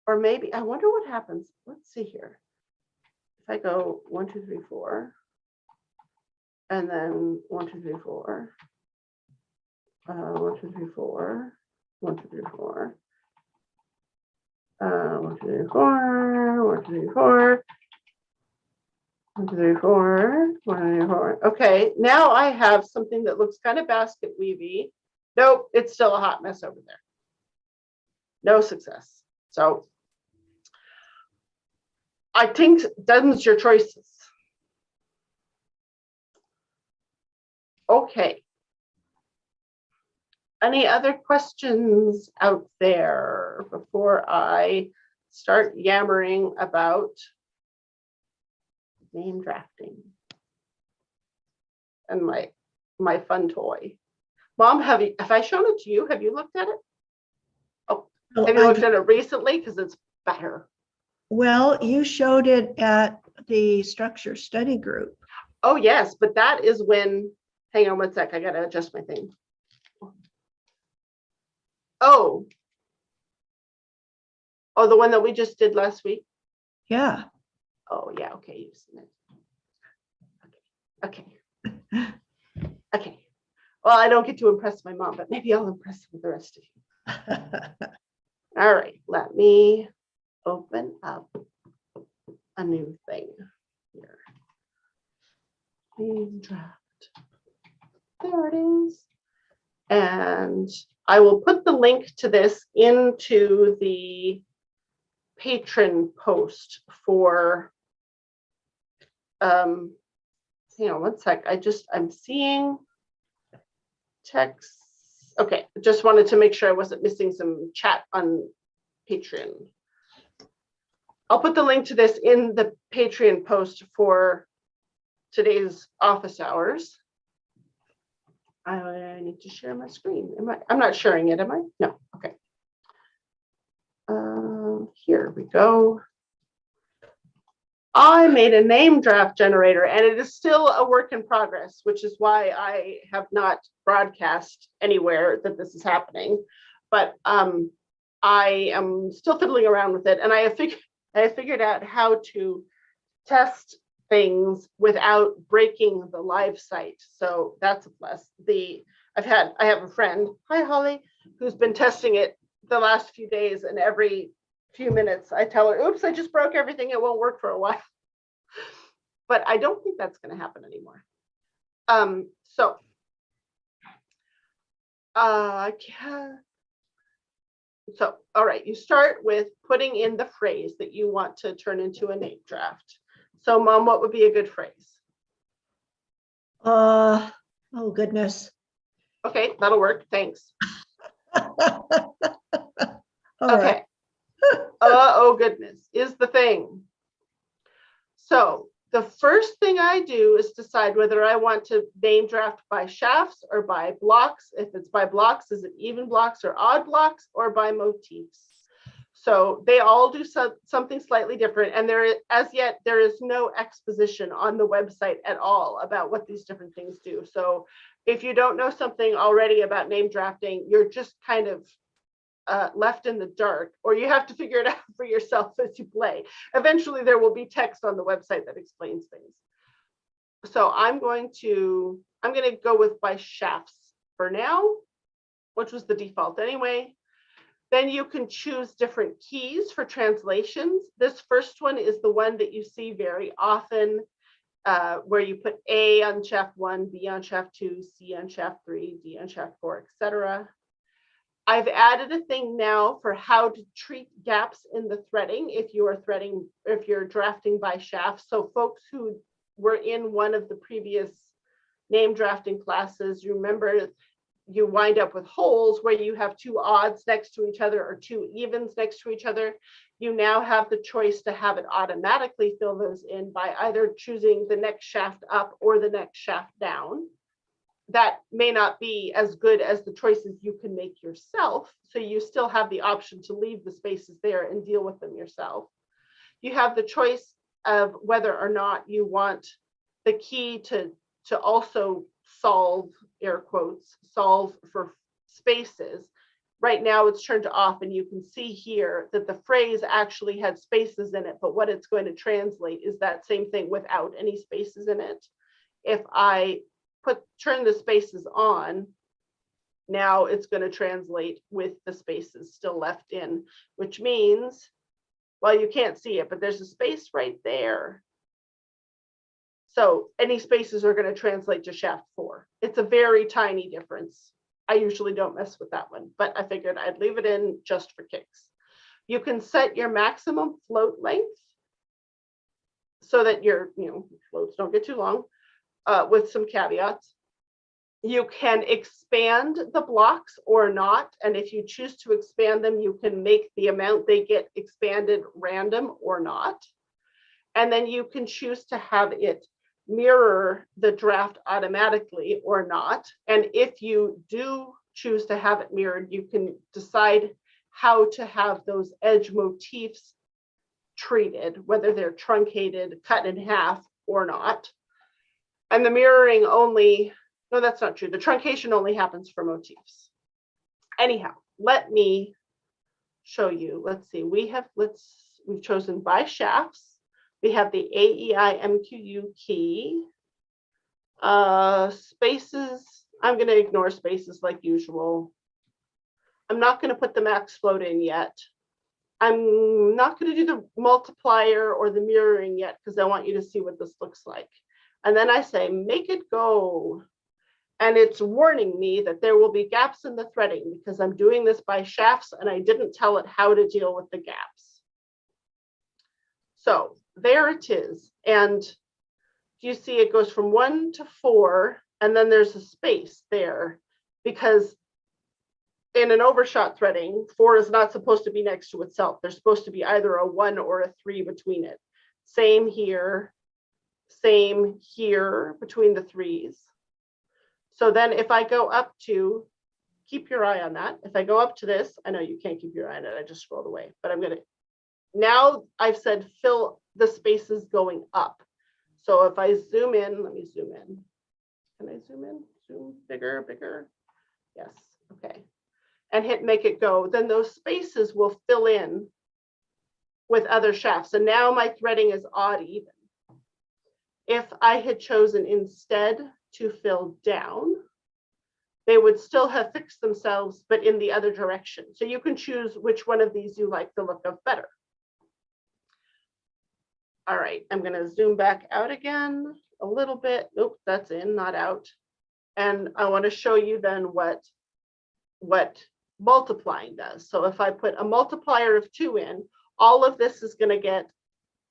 or maybe, I wonder what happens. Let's see here. If I go 1, 2, 3, 4, and then 1, 2, 3, 4, 1, 2, 3, 4, 1, 2, 3, 4, 1, 2, 3, 4, 1, 2, 3, 4, 1, 2, 3, 4, 1, 2, 3, 4. Okay, now I have something that looks kind of basket weavy. Nope, it's still a hot mess over there. No success. So I think them's your choices. Okay. Any other questions out there before I start yammering about name drafting and my fun toy? Mom, have I shown it to you? Have you looked at it? Oh, have you looked at it recently? Because it's better. Well, you showed it at the structure study group. Oh, yes, but that is when, hang on 1 sec, I gotta adjust my thing. Oh, the one that we just did last week? Yeah. Oh, yeah, okay, you've seen it. Okay. Okay. Well, I don't get to impress my mom, but maybe I'll impress with the rest of you. All right, let me open up a new thing here. Name draft. There it is. And I will put the link to this into the patron post for, hang on 1 sec. I'm seeing text. Okay, just wanted to make sure I wasn't missing some chat on Patreon. I'll put the link to this in the Patreon post for today's office hours. I need to share my screen. I'm not sharing it, am I? No, okay. Here we go. I made a name draft generator, and it is still a work in progress, which is why I have not broadcast anywhere that this is happening. But I am still fiddling around with it, and I have figured out how to test things without breaking the live site. So that's a plus. I have a friend, hi Holly, who's been testing it the last few days, and every few minutes I tell her, oops, I just broke everything, it won't work for a while. But I don't think that's going to happen anymore. So all right, you start with putting in the phrase that you want to turn into a name draft. So Mom, what would be a good phrase? Oh goodness. Okay, that'll work. Thanks. All okay. Right. Oh goodness is the thing. So the first thing I do is decide whether I want to name draft by shafts or by blocks. If it's by blocks, is it even blocks or odd blocks, or by motifs? So they all do something slightly different. And as yet, there is no exposition on the website at all about what these different things do. So if you don't know something already about name drafting, you're just kind of left in the dark, or you have to figure it out for yourself as you play. Eventually, there will be text on the website that explains things. So I'm going to go with by shafts for now, which was the default anyway. Then you can choose different keys for translations. This first one is the one that you see very often, where you put A on shaft 1, B on shaft 2, C on shaft 3, D on shaft 4, etc. I've added a thing now for how to treat gaps in the threading if you're drafting by shaft. So folks who were in one of the previous name drafting classes, you remember you wind up with holes where you have two odds next to each other or two evens next to each other. You now have the choice to have it automatically fill those in by either choosing the next shaft up or the next shaft down. That may not be as good as the choices you can make yourself. So you still have the option to leave the spaces there and deal with them yourself. You have the choice of whether or not you want the key to also solve, air quotes, solve for spaces. Right now it's turned off, and you can see here that the phrase actually had spaces in it, but what it's going to translate is that same thing without any spaces in it. If I turn the spaces on, now it's going to translate with the spaces still left in, which means, well, you can't see it, but there's a space right there. So any spaces are going to translate to shaft 4. It's a very tiny difference. I usually don't mess with that one, but I figured I'd leave it in just for kicks. You can set your maximum float length so that your floats don't get too long, with some caveats. You can expand the blocks or not, and if you choose to expand them, you can make the amount they get expanded random or not. And then you can choose to have it mirror the draft automatically or not. And if you do choose to have it mirrored, you can decide how to have those edge motifs treated, whether they're truncated, cut in half or not. And the mirroring only, no, that's not true. The truncation only happens for motifs. Anyhow, let me show you. Let's see, we've chosen by shafts. We have the AEI-MQU key. Spaces, I'm going to ignore spaces like usual. I'm not going to put the max float in yet. I'm not going to do the multiplier or the mirroring yet because I want you to see what this looks like. And then I say, make it go. And it's warning me that there will be gaps in the threading because I'm doing this by shafts and I didn't tell it how to deal with the gaps. So there it is. And you see it goes from 1 to 4, and then there's a space there because in an overshot threading, 4 is not supposed to be next to itself. There's supposed to be either a 1 or a 3 between it. Same here between the 3s. So then if I go up to, keep your eye on that. If I go up to this, I know you can't keep your eye on it. I just scrolled away, but I'm going to, now I've said fill the spaces going up. So if I zoom in, let me zoom in. Can I zoom in? Zoom bigger, bigger. Yes. Okay. And hit make it go. Then those spaces will fill in with other shafts. And now my threading is odd even. If I had chosen instead to fill down, they would still have fixed themselves, but in the other direction. So you can choose which one of these you like the look of better. All right, I'm going to zoom back out again a little bit. Nope, that's in, not out. And I want to show you then what multiplying does. So if I put a multiplier of 2 in, all of this is going to get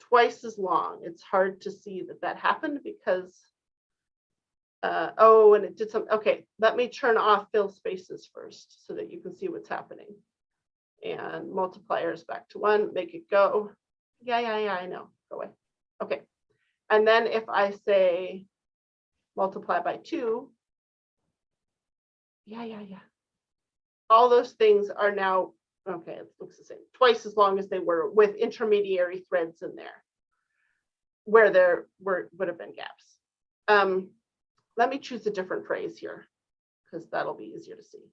twice as long. It's hard to see that happened because, oh, and it did some, okay, let me turn off fill spaces first so that you can see what's happening. And multipliers back to 1, make it go. Yeah, I know, go away. Okay, and then if I say multiply by 2, yeah. All those things are now, okay, it looks the same, twice as long as they were with intermediary threads in there where there would have been gaps. Let me choose a different phrase here because that'll be easier to see.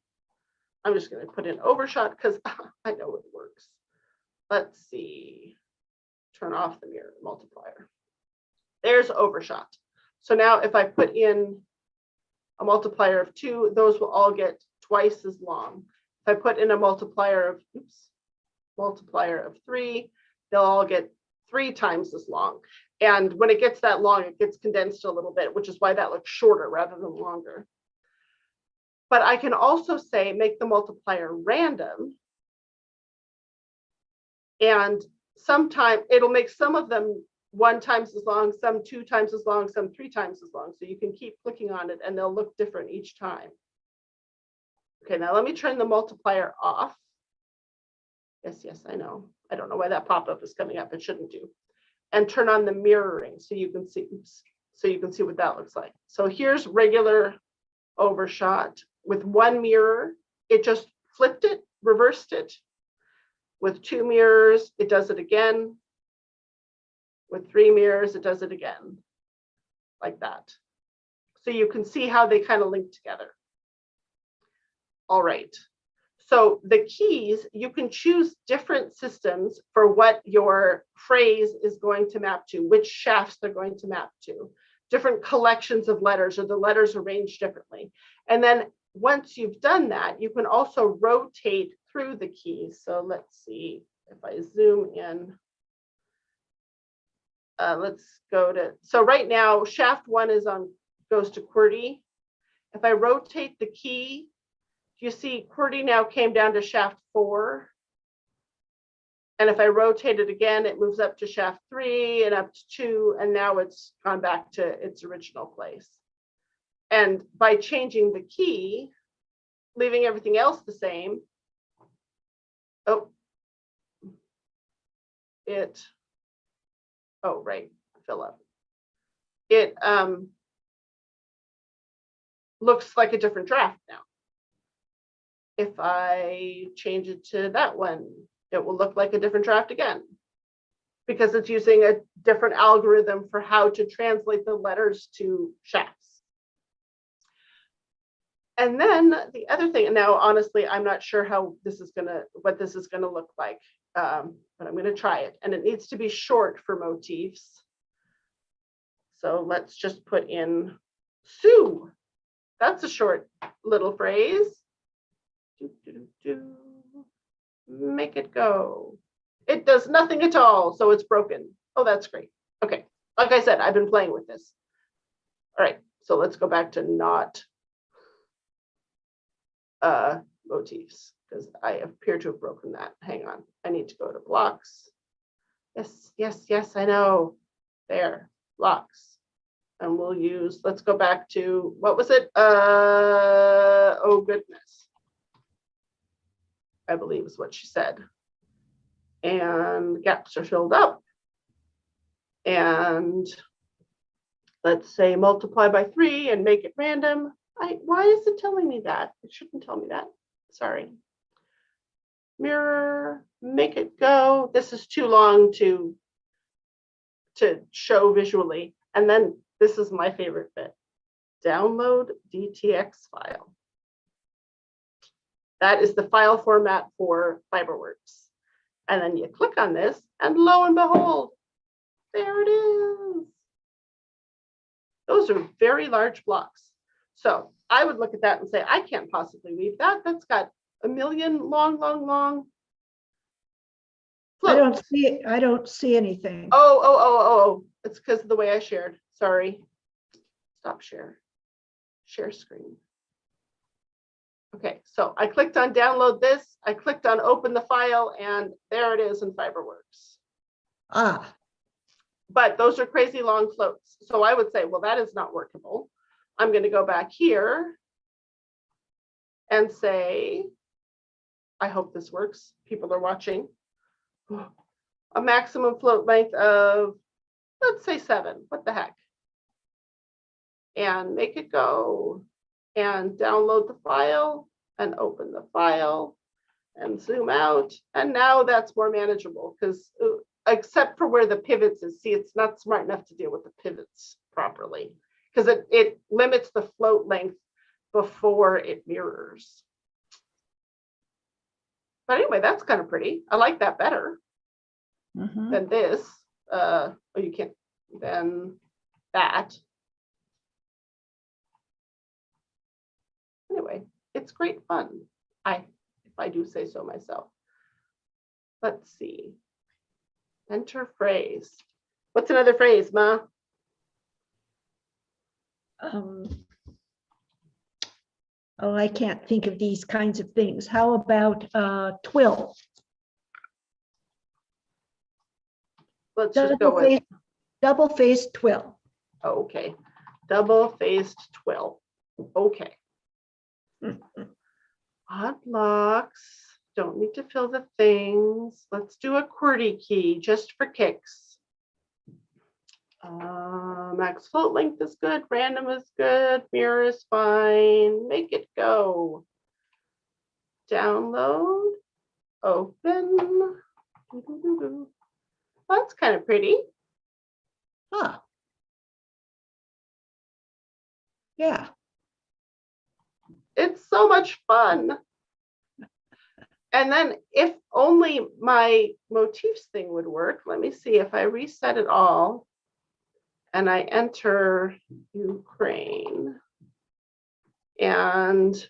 I'm just going to put in overshot because I know it works. Let's see, turn off the mirror multiplier. There's overshot. So now if I put in a multiplier of 2, those will all get twice as long. If I put in a multiplier of 3, they'll all get 3 times as long. And when it gets that long, it gets condensed a little bit, which is why that looks shorter rather than longer. But I can also say, make the multiplier random. And sometimes it'll make some of them 1 times as long, some 2 times as long, some 3 times as long. So you can keep clicking on it and they'll look different each time. Okay, now let me turn the multiplier off. Yes, I know. I don't know why that pop-up is coming up. It shouldn't do. And turn on the mirroring so you can see, what that looks like. So here's regular overshot with 1 mirror. It just flipped it, reversed it. With 2 mirrors, it does it again. With 3 mirrors, it does it again, like that. So you can see how they kind of link together. All right. So the keys, you can choose different systems for what your phrase is going to map to, which shafts they're going to map to, different collections of letters, or the letters arranged differently. And then once you've done that, you can also rotate through the keys. So let's see if I zoom in. Let's go to, so right now, shaft 1 goes to QWERTY. If I rotate the key, you see QWERTY now came down to shaft 4. And if I rotate it again, it moves up to shaft 3 and up to 2, and now it's gone back to its original place. And by changing the key, leaving everything else the same, right, fill up. It looks like a different draft now. If I change it to that one, it will look like a different draft again, because it's using a different algorithm for how to translate the letters to shafts. And then the other thing, and now honestly, I'm not sure what this is gonna look like, but I'm gonna try it. And it needs to be short for motifs. So let's just put in Sue. That's a short little phrase. Make it go. It does nothing at all, so it's broken. Oh, that's great. Okay, like I said, I've been playing with this. All right, so let's go back to not motifs, because I appear to have broken that. Hang on, I need to go to blocks. Yes, I know. There, blocks. And we'll use, let's go back to, what was it? Oh goodness. I believe is what she said. And gaps are filled up. And let's say multiply by 3 and make it random. Why is it telling me that? It shouldn't tell me that. Sorry. Mirror, make it go. This is too long to show visually. And then this is my favorite bit. Download DTX file. That is the file format for Fiberworks. And then you click on this, and lo and behold, there it is. Those are very large blocks. So I would look at that and say, I can't possibly weave that. That's got a million long. Floats. I don't see anything. Oh. It's because of the way I shared. Sorry. Stop share. Share screen. Okay, so I clicked on download this, I clicked on open the file, and there it is in Fiberworks. Ah. But those are crazy long floats. So I would say, well, that is not workable. I'm going to go back here and say, I hope this works. People are watching. A maximum float length of, let's say 7. What the heck? And make it go. And download the file and open the file and zoom out. And now that's more manageable, because except for where the pivots is, see, it's not smart enough to deal with the pivots properly, because it limits the float length before it mirrors. But anyway, that's kind of pretty. I like that better than this. Oh, you can't, than that. Anyway, it's great fun. If I do say so myself. Let's see. Enter phrase. What's another phrase, Ma? Oh, I can't think of these kinds of things. How about twill? Let's just go with. Double-faced twill. Okay. Double-faced twill. Okay. Odd blocks. Don't need to fill the things. Let's do a QWERTY key just for kicks. Max float length is good. Random is good. Mirror is fine. Make it go. Download. Open. That's kind of pretty. Huh. Yeah. It's so much fun. And then if only my motifs thing would work, let me see if I reset it all and I enter Ukraine and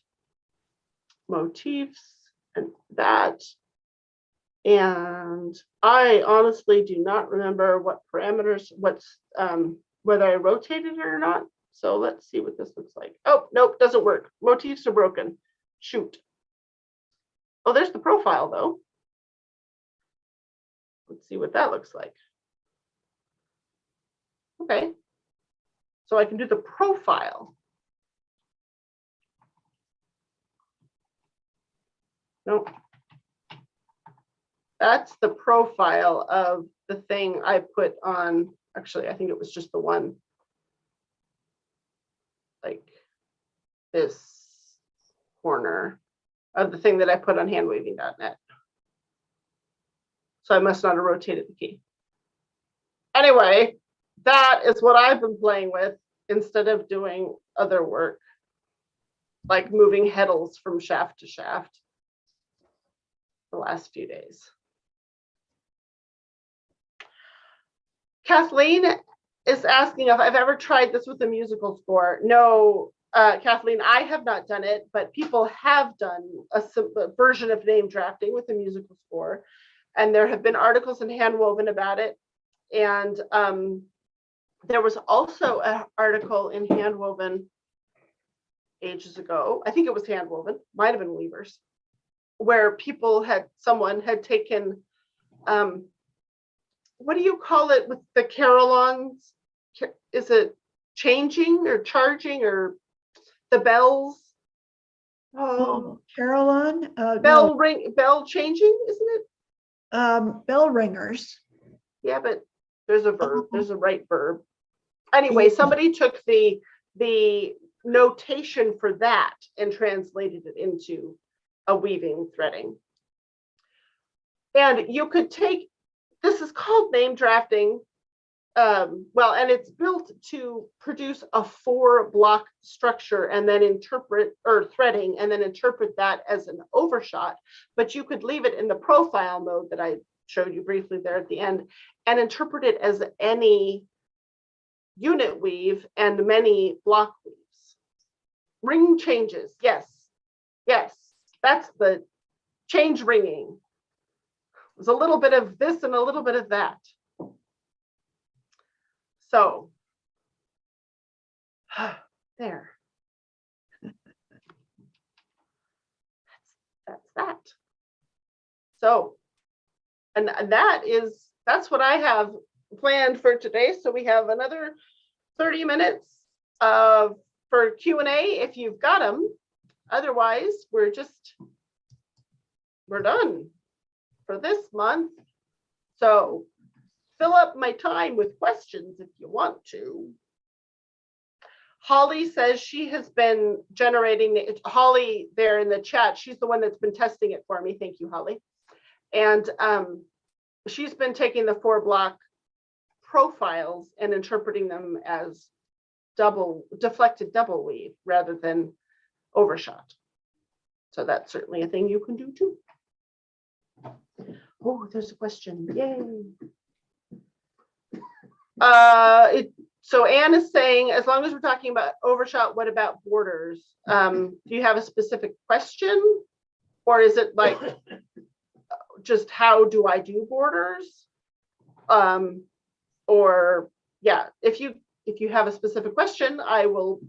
motifs and that. And I honestly do not remember what parameters, whether I rotated it or not. So let's see what this looks like. Oh, nope, doesn't work. Motifs are broken. Shoot. Oh, there's the profile though. Let's see what that looks like. Okay. So I can do the profile. Nope. That's the profile of the thing I put on. Actually, I think it was just the one. Like this corner of the thing that I put on handwaving.net. So I must not have rotated the key. Anyway, that is what I've been playing with instead of doing other work, like moving heddles from shaft to shaft the last few days. Kathleen is asking if I've ever tried this with a musical score. No, Kathleen, I have not done it, but people have done a version of name drafting with a musical score. And there have been articles in Handwoven about it. And there was also an article in Handwoven ages ago. I think it was Handwoven, might have been Weavers, where someone had taken, what do you call it with the carillons? Is it changing or charging or the bells? Oh, Carolyn. Bell ring, bell changing, isn't it? Bell ringers. Yeah, but there's a verb. There's a right verb. Anyway, somebody took the notation for that and translated it into a weaving threading. And you could take, this is called name drafting. Well, and it's built to produce a 4-block structure and then interpret, or threading, and then interpret that as an overshot. But you could leave it in the profile mode that I showed you briefly there at the end and interpret it as any unit weave and many block weaves. Ring changes, yes, yes, that's the change ringing. There's a little bit of this and a little bit of that. So, there. That's that. So, and that's what I have planned for today. So we have another 30 minutes for Q&A if you've got them. Otherwise, we're done for this month. So fill up my time with questions if you want to. Holly says she has been generating, Holly there in the chat, she's the one that's been testing it for me. Thank you, Holly. And she's been taking the 4-block profiles and interpreting them as deflected double weave rather than overshot. So that's certainly a thing you can do too. Oh, there's a question. Yay. It So Anne is saying, as long as we're talking about overshot, what about borders? Do you have a specific question? Or is it like, just how do I do borders? Or yeah, if you have a specific question, I will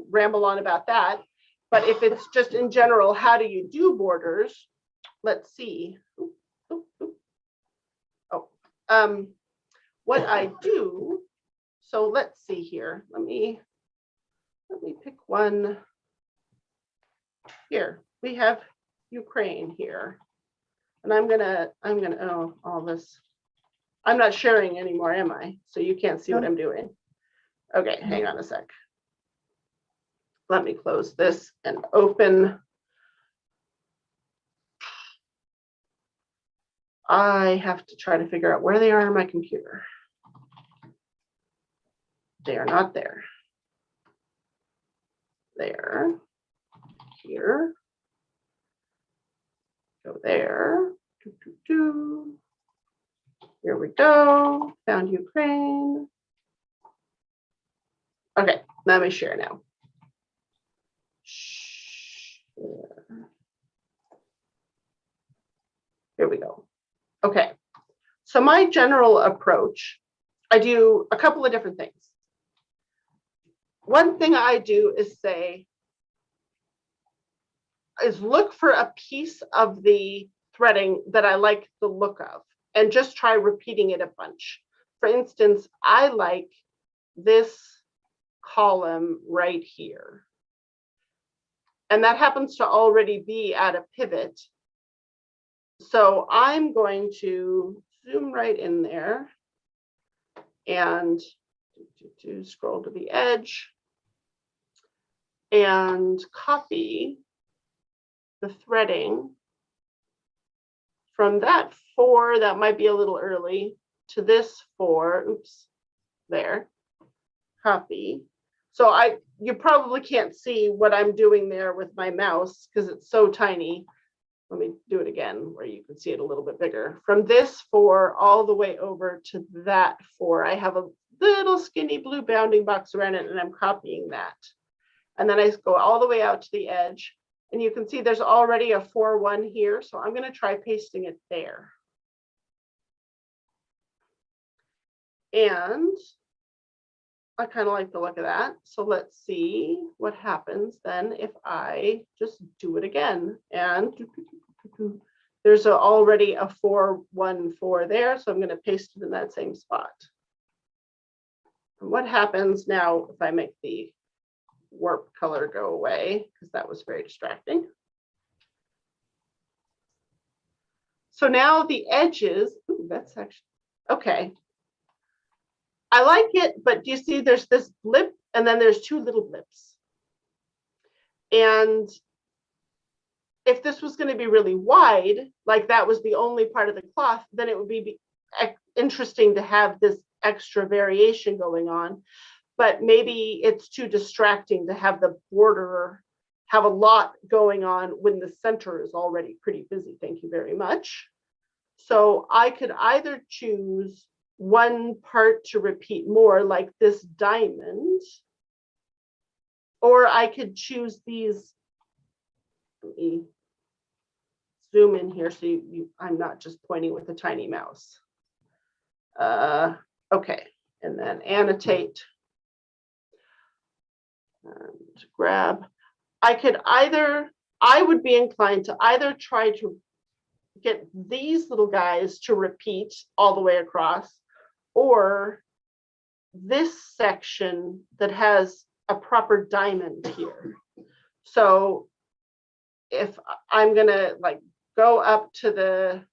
ramble on about that. But if it's just in general, how do you do borders? Let's see. What I do. So let's see here. Let me pick one. Here we have Ukraine here, and I'm gonna oh, all this. I'm not sharing anymore, am I? So you can't see what I'm doing. Okay, hang on a sec. Let me close this and open. I have to try to figure out where they are on my computer. They are not there. There, here, go there. Here we go, found Ukraine. Okay, let me share now. Here we go. Okay, so my general approach, I do a couple of different things. One thing I do is look for a piece of the threading that I like the look of and just try repeating it a bunch. For instance, I like this column right here. And that happens to already be at a pivot. So I'm going to zoom right in there and scroll to the edge and copy the threading from that 4, that might be a little early, to this 4, oops, there, copy. So you probably can't see what I'm doing there with my mouse because it's so tiny. Let me do it again where you can see it a little bit bigger. From this 4 all the way over to that 4, I have a little skinny blue bounding box around it, and I'm copying that. And then I go all the way out to the edge, and you can see there's already a 4-1 here. So I'm going to try pasting it there. And I kind of like the look of that. So let's see what happens then if I just do it again. And there's already a 4-1-4 there. So I'm going to paste it in that same spot. And what happens now if I make the warp color go away, because that was very distracting. So now the edges, ooh, that's actually, okay. I like it, but do you see there's this blip and then there's 2 little blips. And if this was going to be really wide, like that was the only part of the cloth, then it would be interesting to have this extra variation going on. But maybe it's too distracting to have the border have a lot going on when the center is already pretty busy. Thank you very much. So I could either choose one part to repeat more, like this diamond, or I could choose these. Let me zoom in here so I'm not just pointing with a tiny mouse. Okay, and then annotate. And grab. I would be inclined to either try to get these little guys to repeat all the way across, or this section that has a proper diamond here. So if I'm gonna like go up to the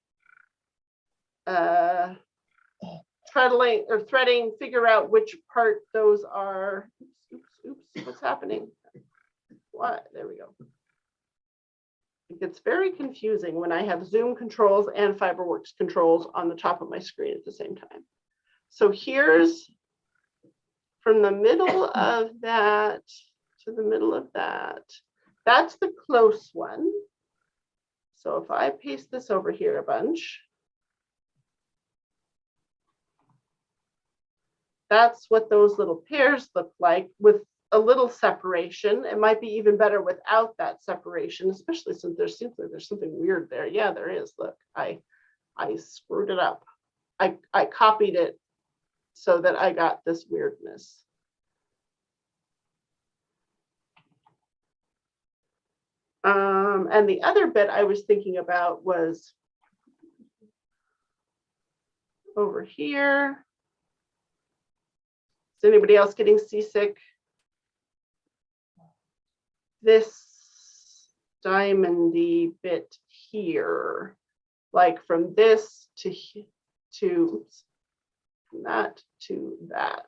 threading, figure out which part those are. Oops, what's happening? What? There we go. It gets very confusing when I have Zoom controls and Fiberworks controls on the top of my screen at the same time. So here's from the middle of that to the middle of that. That's the close one. So if I paste this over here a bunch, that's what those little pairs look like with a little separation. It might be even better without that separation, especially since there seems like there's something weird there. Yeah, there is. Look, I screwed it up. I copied it so that I got this weirdness. And the other bit I was thinking about was over here. Is anybody else getting seasick? This diamondy bit here, like from this to that to that.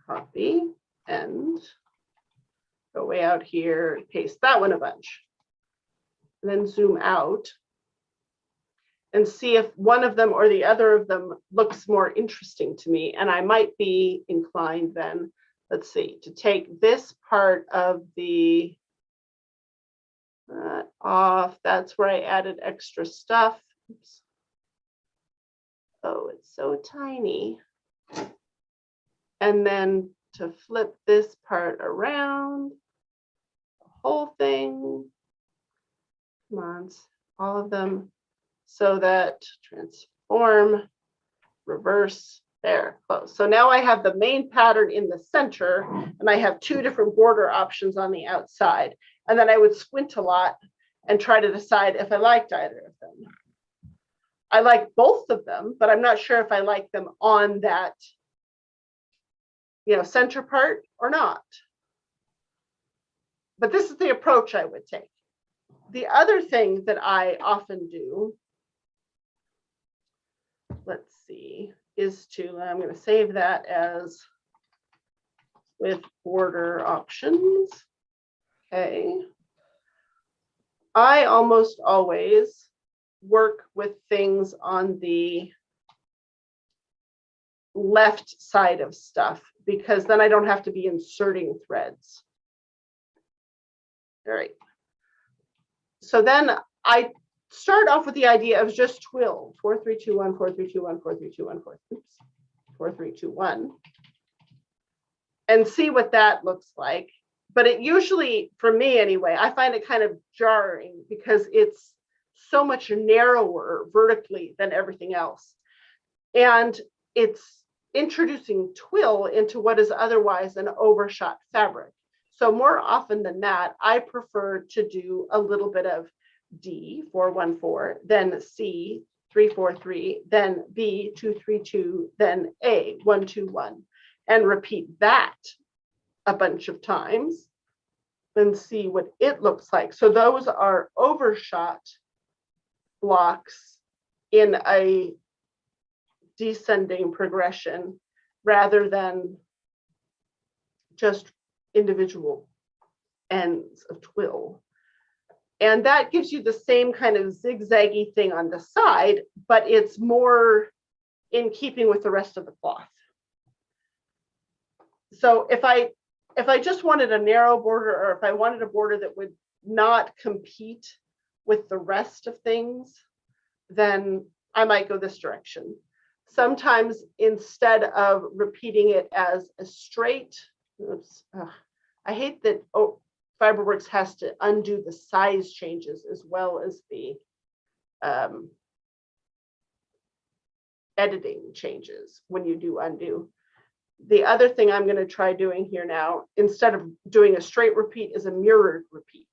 Copy and go way out here, paste that one a bunch, and then zoom out and see if one of them or the other of them looks more interesting to me. And I might be inclined then, let's see, to take this part of the off. That's where I added extra stuff. Oops. Oh, it's so tiny. And then to flip this part around, the whole thing, come on, all of them, so that transform, reverse, there, close. So now I have the main pattern in the center, and I have two different border options on the outside. And then I would squint a lot and try to decide if I liked either of them. I like both of them, but I'm not sure if I like them on that, center part or not. But this is the approach I would take. The other thing that I often do, let's see, is to, I'm going to save that as with border options. Okay. I almost always work with things on the left side of stuff, because then I don't have to be inserting threads. All right. So then I start off with the idea of just twill 4 3 2 1 4 3 2 1 4 3 2 1 4 4 3 2 1 and see what that looks like. But it usually, for me anyway, I find it kind of jarring because it's so much narrower vertically than everything else. And it's introducing twill into what is otherwise an overshot fabric. So more often than not, I prefer to do a little bit of D 4 1 4, then C 3 4 3, then B 2 3 2, then A 1 2 1, and repeat that a bunch of times and see what it looks like. So those are overshot blocks in a descending progression rather than just individual ends of twill. And that gives you the same kind of zigzaggy thing on the side, but it's more in keeping with the rest of the cloth. So if I just wanted a narrow border, or if I wanted a border that would not compete with the rest of things, then I might go this direction. Sometimes instead of repeating it as a straight, I hate that Fiberworks has to undo the size changes as well as the editing changes when you do undo. The other thing I'm going to try doing here now, instead of doing a straight repeat, is a mirrored repeat.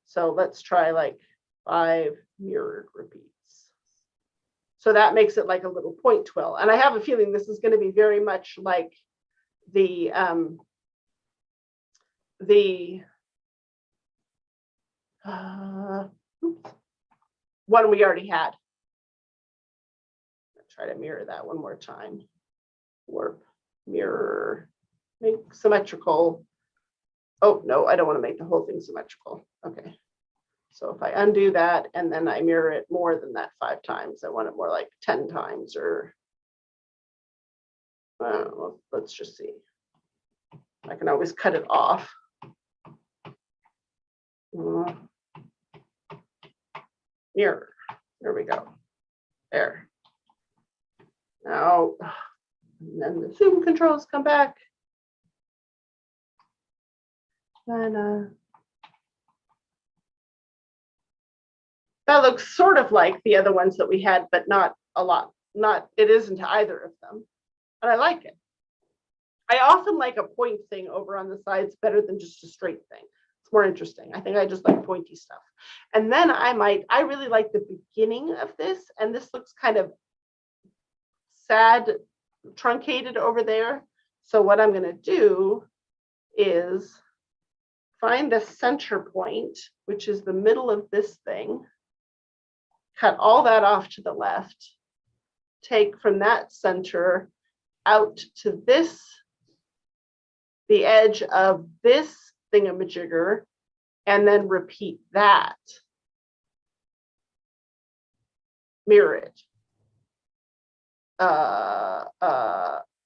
So let's try like 5 mirrored repeats. So that makes it like a little point twill. And I have a feeling this is going to be very much like the one we already had. I'll try to mirror that one more time. Warp, mirror, make symmetrical. Oh, no, I don't want to make the whole thing symmetrical. Okay. So if I undo that and then I mirror it more than that 5 times, I want it more like 10 times or, well, let's just see. I can always cut it off. Mirror, there we go, there. Now, And then the zoom controls come back. And that looks sort of like the other ones that we had, but not a lot. It isn't either of them. And I like it. I often like a point thing over on the sides better than just a straight thing. It's more interesting. I think I just like pointy stuff. And then I really like the beginning of this, and this looks kind of sad, truncated over there. So what I'm gonna do is find the center point, which is the middle of this thing, cut all that off to the left, take from that center out to this, the edge of this thingamajigger, and then repeat that. Mirror it.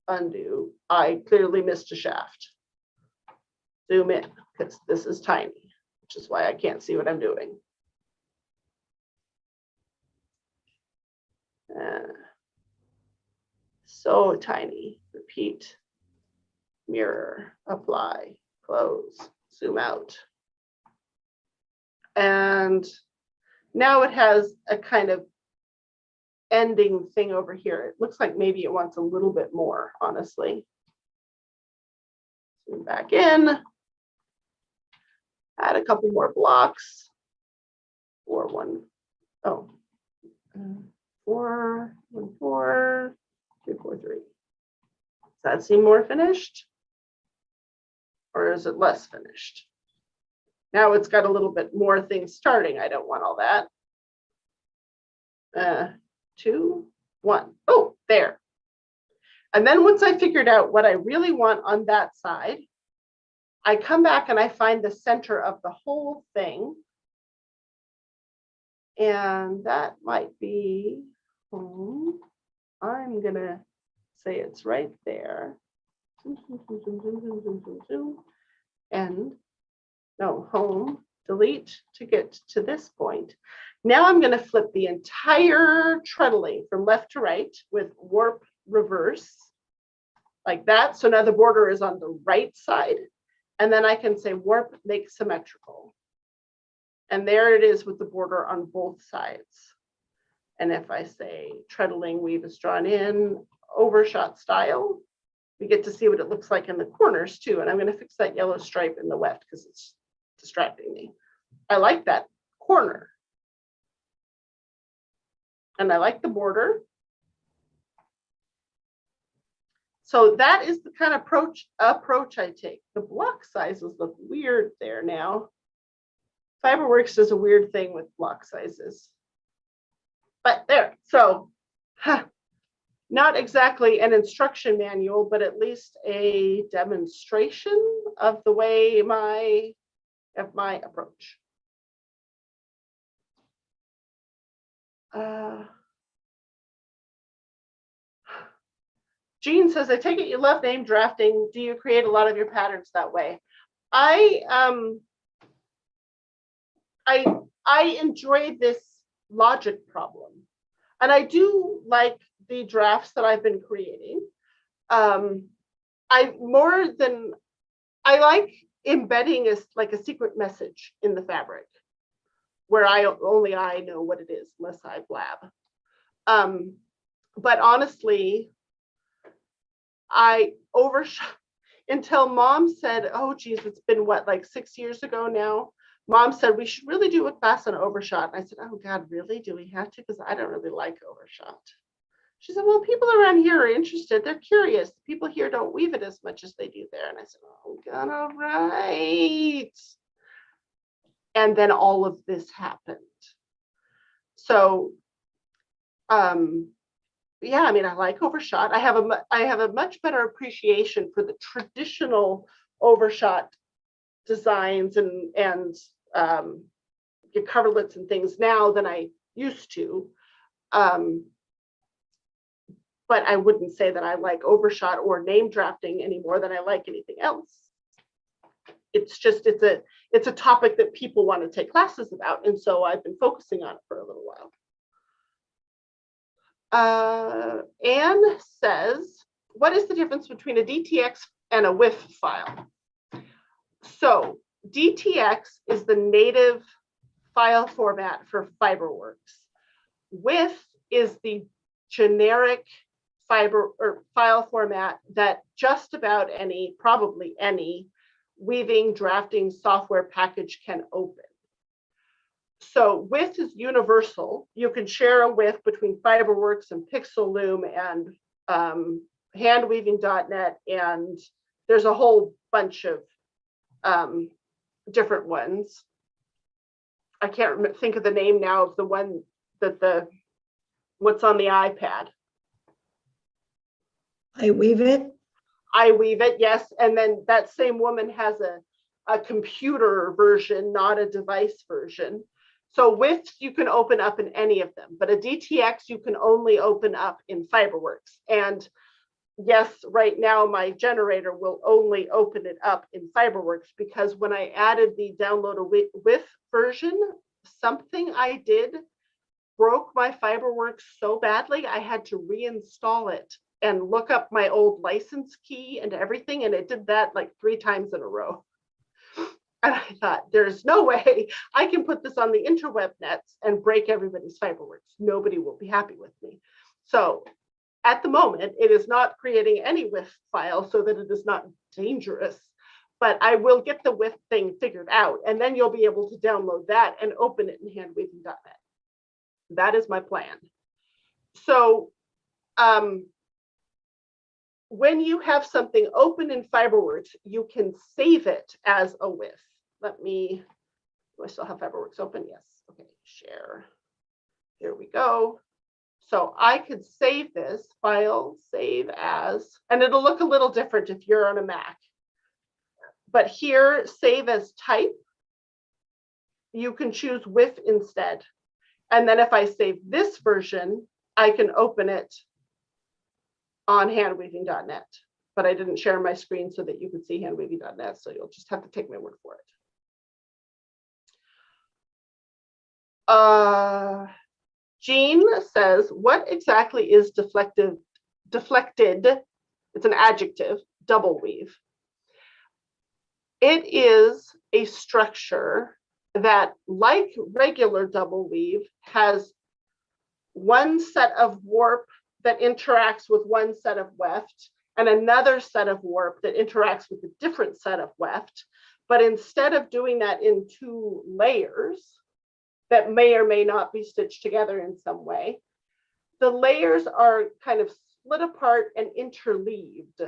Undo. I clearly missed a shaft. Zoom in, because this is tiny, which is why I can't see what I'm doing. So tiny. Repeat. Mirror, apply, close, zoom out. And now it has a kind of ending thing over here. It looks like maybe it wants a little bit more, honestly. Zoom back in. Add a couple more blocks. 4, 1, oh. 4, 1, 4, 2, 4, 3. Does that seem more finished? Or is it less finished? Now it's got a little bit more things starting. I don't want all that. 2, 1. Oh, there. And then once I figured out what I really want on that side, I come back and I find the center of the whole thing. And that might be home. I'm gonna say it's right there. And no, home, delete to get to this point. Now I'm going to flip the entire treadling from left to right with warp reverse like that. So now the border is on the right side. And then I can say warp make symmetrical. And there it is with the border on both sides. And if I say treadling weave is drawn in, overshot style, we get to see what it looks like in the corners too. And I'm going to fix that yellow stripe in the left because it's distracting me. I like that corner. And I like the border. So that is the kind of approach I take. The block sizes look weird there now. Fiberworks does a weird thing with block sizes. But there, so not exactly an instruction manual, but at least a demonstration of the way my approach. Jean says, I take it you love name drafting. Do you create a lot of your patterns that way? I enjoy this logic problem. And I do like the drafts that I've been creating. I like embedding like a secret message in the fabric where only I know what it is unless I blab. But honestly, I overshot until mom said, oh geez, it's been what, like 6 years ago now? Mom said, we should really do a class on overshot. And I said, oh God, really? Do we have to? Because I don't really like overshot. She said, well, people around here are interested. They're curious. People here don't weave it as much as they do there. And I said, oh God, all right. And then all of this happened. So, yeah, I mean, I like overshot. I have a much better appreciation for the traditional overshot designs and your coverlets and things now than I used to. But I wouldn't say that I like overshot or name drafting any more than I like anything else. It's just, it's a topic that people want to take classes about. And so I've been focusing on it for a little while. Anne says, what is the difference between a DTX and a WIF file? So DTX is the native file format for Fiberworks. WIF is the generic file format that just about any, probably any, weaving drafting software package can open. So WIF is universal. You can share a WIF between Fiberworks and Pixel Loom and handweaving.net, and there's a whole bunch of different ones. I can't think of the name now of the one that what's on the iPad. I weave it. I weave it, yes. And then that same woman has a computer version, not a device version. So WIFs you can open up in any of them, but a DTX you can only open up in Fiberworks. And yes, right now my generator will only open it up in Fiberworks, because when I added the download a WIF version, something I did broke my Fiberworks so badly I had to reinstall it and look up my old license key and everything, and it did that like 3 times in a row. And I thought, there's no way I can put this on the interweb nets and break everybody's Fiberworks. Nobody will be happy with me. So at the moment, it is not creating any WIF file so that it is not dangerous, but I will get the WIF thing figured out, and then you'll be able to download that and open it in handweaving.net. That is my plan. So when you have something open in Fiberworks, you can save it as a WIF. Do I still have Fiberworks open? Yes. Okay, share. Here we go. So I could save this file, save as, and it'll look a little different if you're on a Mac. But here, save as type, you can choose WIF instead. And then if I save this version, I can open it on handweaving.net. But I didn't share my screen so that you could see handweaving.net, so you'll just have to take my word for it. Jean says, what exactly is deflected? It's an adjective, double weave. It is a structure that, like regular double weave, has one set of warp that interacts with one set of weft and another set of warp that interacts with a different set of weft. But instead of doing that in 2 layers that may or may not be stitched together in some way, the layers are kind of split apart and interleaved.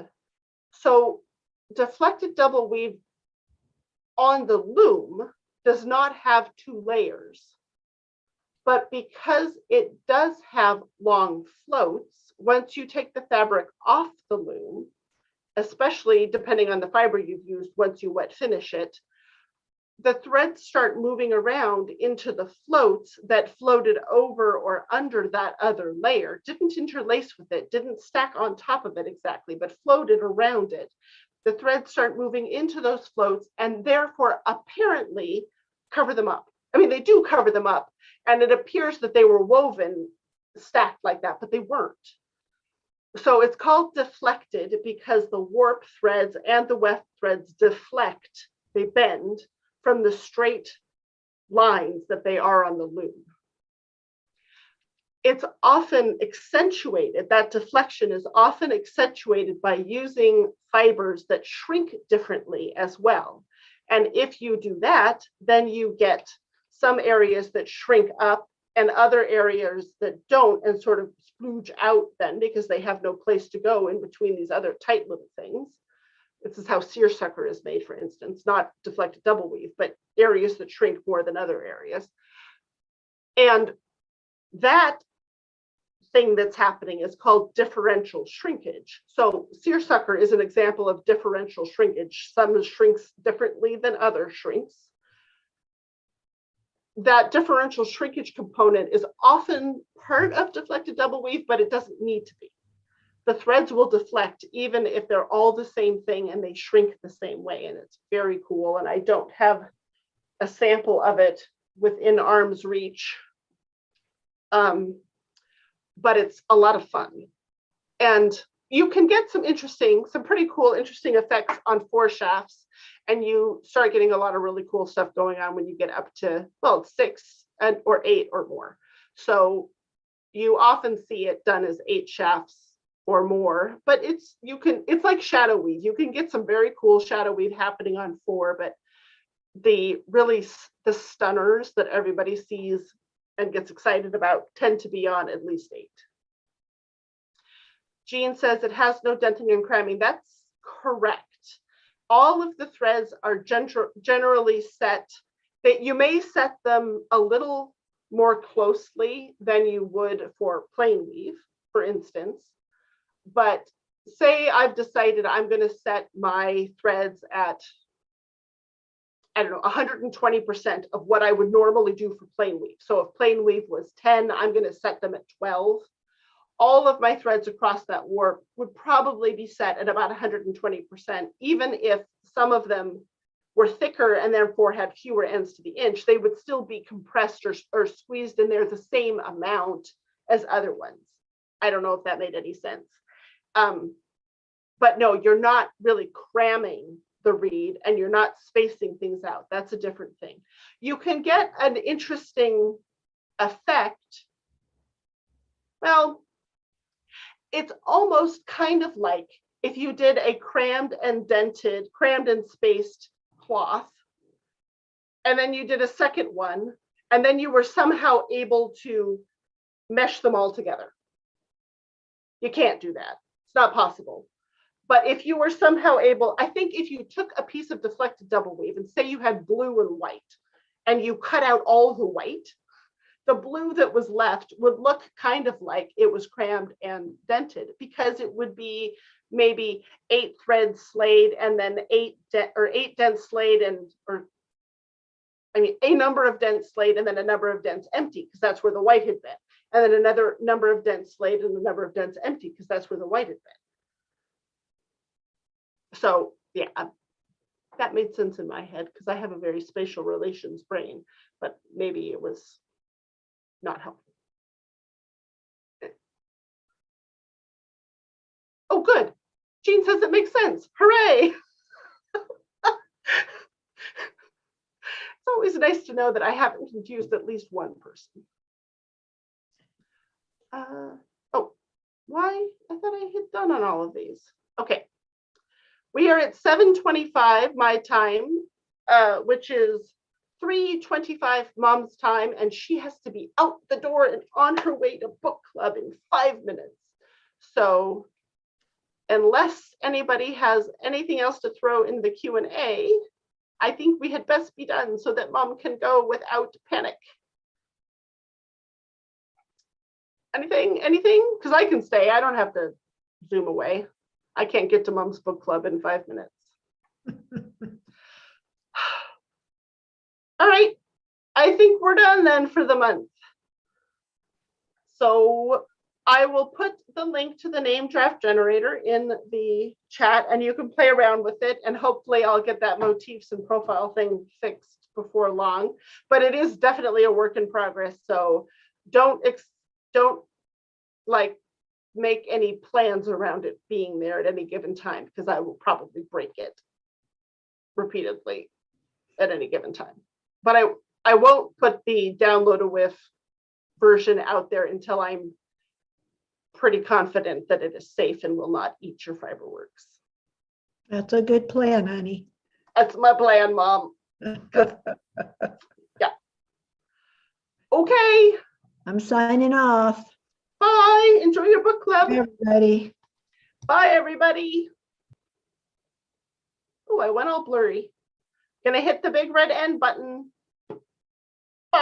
So deflected double weave on the loom does not have 2 layers. But because it does have long floats, once you take the fabric off the loom, especially depending on the fiber you've used, once you wet finish it, the threads start moving around into the floats that floated over or under that other layer, didn't interlace with it, didn't stack on top of it exactly, but floated around it. The threads start moving into those floats and therefore apparently cover them up. I mean, they do cover them up, and it appears that they were woven stacked like that, but they weren't. So it's called deflected because the warp threads and the weft threads deflect, they bend from the straight lines that they are on the loom. It's often accentuated, that deflection is often accentuated by using fibers that shrink differently as well. And if you do that, then you get some areas that shrink up and other areas that don't, and sort of splooge out then because they have no place to go in between these other tight little things. This is how seersucker is made, for instance, not deflected double weave, but areas that shrink more than other areas. And that thing that's happening is called differential shrinkage. So seersucker is an example of differential shrinkage. Some shrinks differently than other shrinks. That differential shrinkage component is often part of deflected double weave, but it doesn't need to be. The threads will deflect even if they're all the same thing and they shrink the same way. And it's very cool. And I don't have a sample of it within arm's reach, but it's a lot of fun. And you can get some pretty cool, interesting effects on 4 shafts, and you start getting a lot of really cool stuff going on when you get up to, well, 6 or 8 or more. So you often see it done as 8 shafts or more, but it's like shadow weave. You can get some very cool shadow weave happening on 4, but the stunners that everybody sees and gets excited about tend to be on at least 8. Jean says it has no denting and cramming. That's correct. All of the threads are generally set that you may set them a little more closely than you would for plain weave, for instance. But say I've decided I'm going to set my threads at, I don't know, 120% of what I would normally do for plain weave. So if plain weave was 10, I'm going to set them at 12. All of my threads across that warp would probably be set at about 120%, even if some of them were thicker and therefore had fewer ends to the inch, they would still be compressed or squeezed in there the same amount as other ones. I don't know if that made any sense. But no, you're not really cramming the reed and you're not spacing things out. That's a different thing. You can get an interesting effect. Well, it's almost kind of like if you did a crammed and spaced cloth, and then you did a second one, and then you were somehow able to mesh them all together. You can't do that. It's not possible. But if you were somehow able, I think if you took a piece of deflected double weave and say you had blue and white, and you cut out all the white, the blue that was left would look kind of like it was crammed and dented, because it would be maybe 8 threads slayed and then 8 dents slayed a number of dents slayed and then a number of dents empty, because that's where the white had been. And then another number of dents slayed and a number of dents empty, because that's where the white had been. So yeah, that made sense in my head because I have a very spatial relations brain, but maybe it was not helpful. Oh, good. Jean says it makes sense. Hooray. It's always nice to know that I haven't confused at least one person. Oh, why? I thought I hit done on all of these. Okay. We are at 7:25 my time, which is 3:25 Mom's time, and she has to be out the door and on her way to book club in 5 minutes. So unless anybody has anything else to throw in the Q&A, I think we had best be done so that Mom can go without panic. Anything? Because I can stay. I don't have to Zoom away. I can't get to Mom's book club in 5 minutes. All right. I think we're done then for the month. So I will put the link to the name draft generator in the chat and you can play around with it, and hopefully I'll get that motifs and profile thing fixed before long, but it is definitely a work in progress. So don't like make any plans around it being there at any given time, because I will probably break it repeatedly at any given time. But I won't put the download a whiff version out there until I'm pretty confident that it is safe and will not eat your fiberworks. That's a good plan, honey. That's my plan, Mom. Yeah. Okay. I'm signing off. Bye. Enjoy your book club. Bye, everybody. Bye, everybody. Oh, I went all blurry. Gonna hit the big red end button.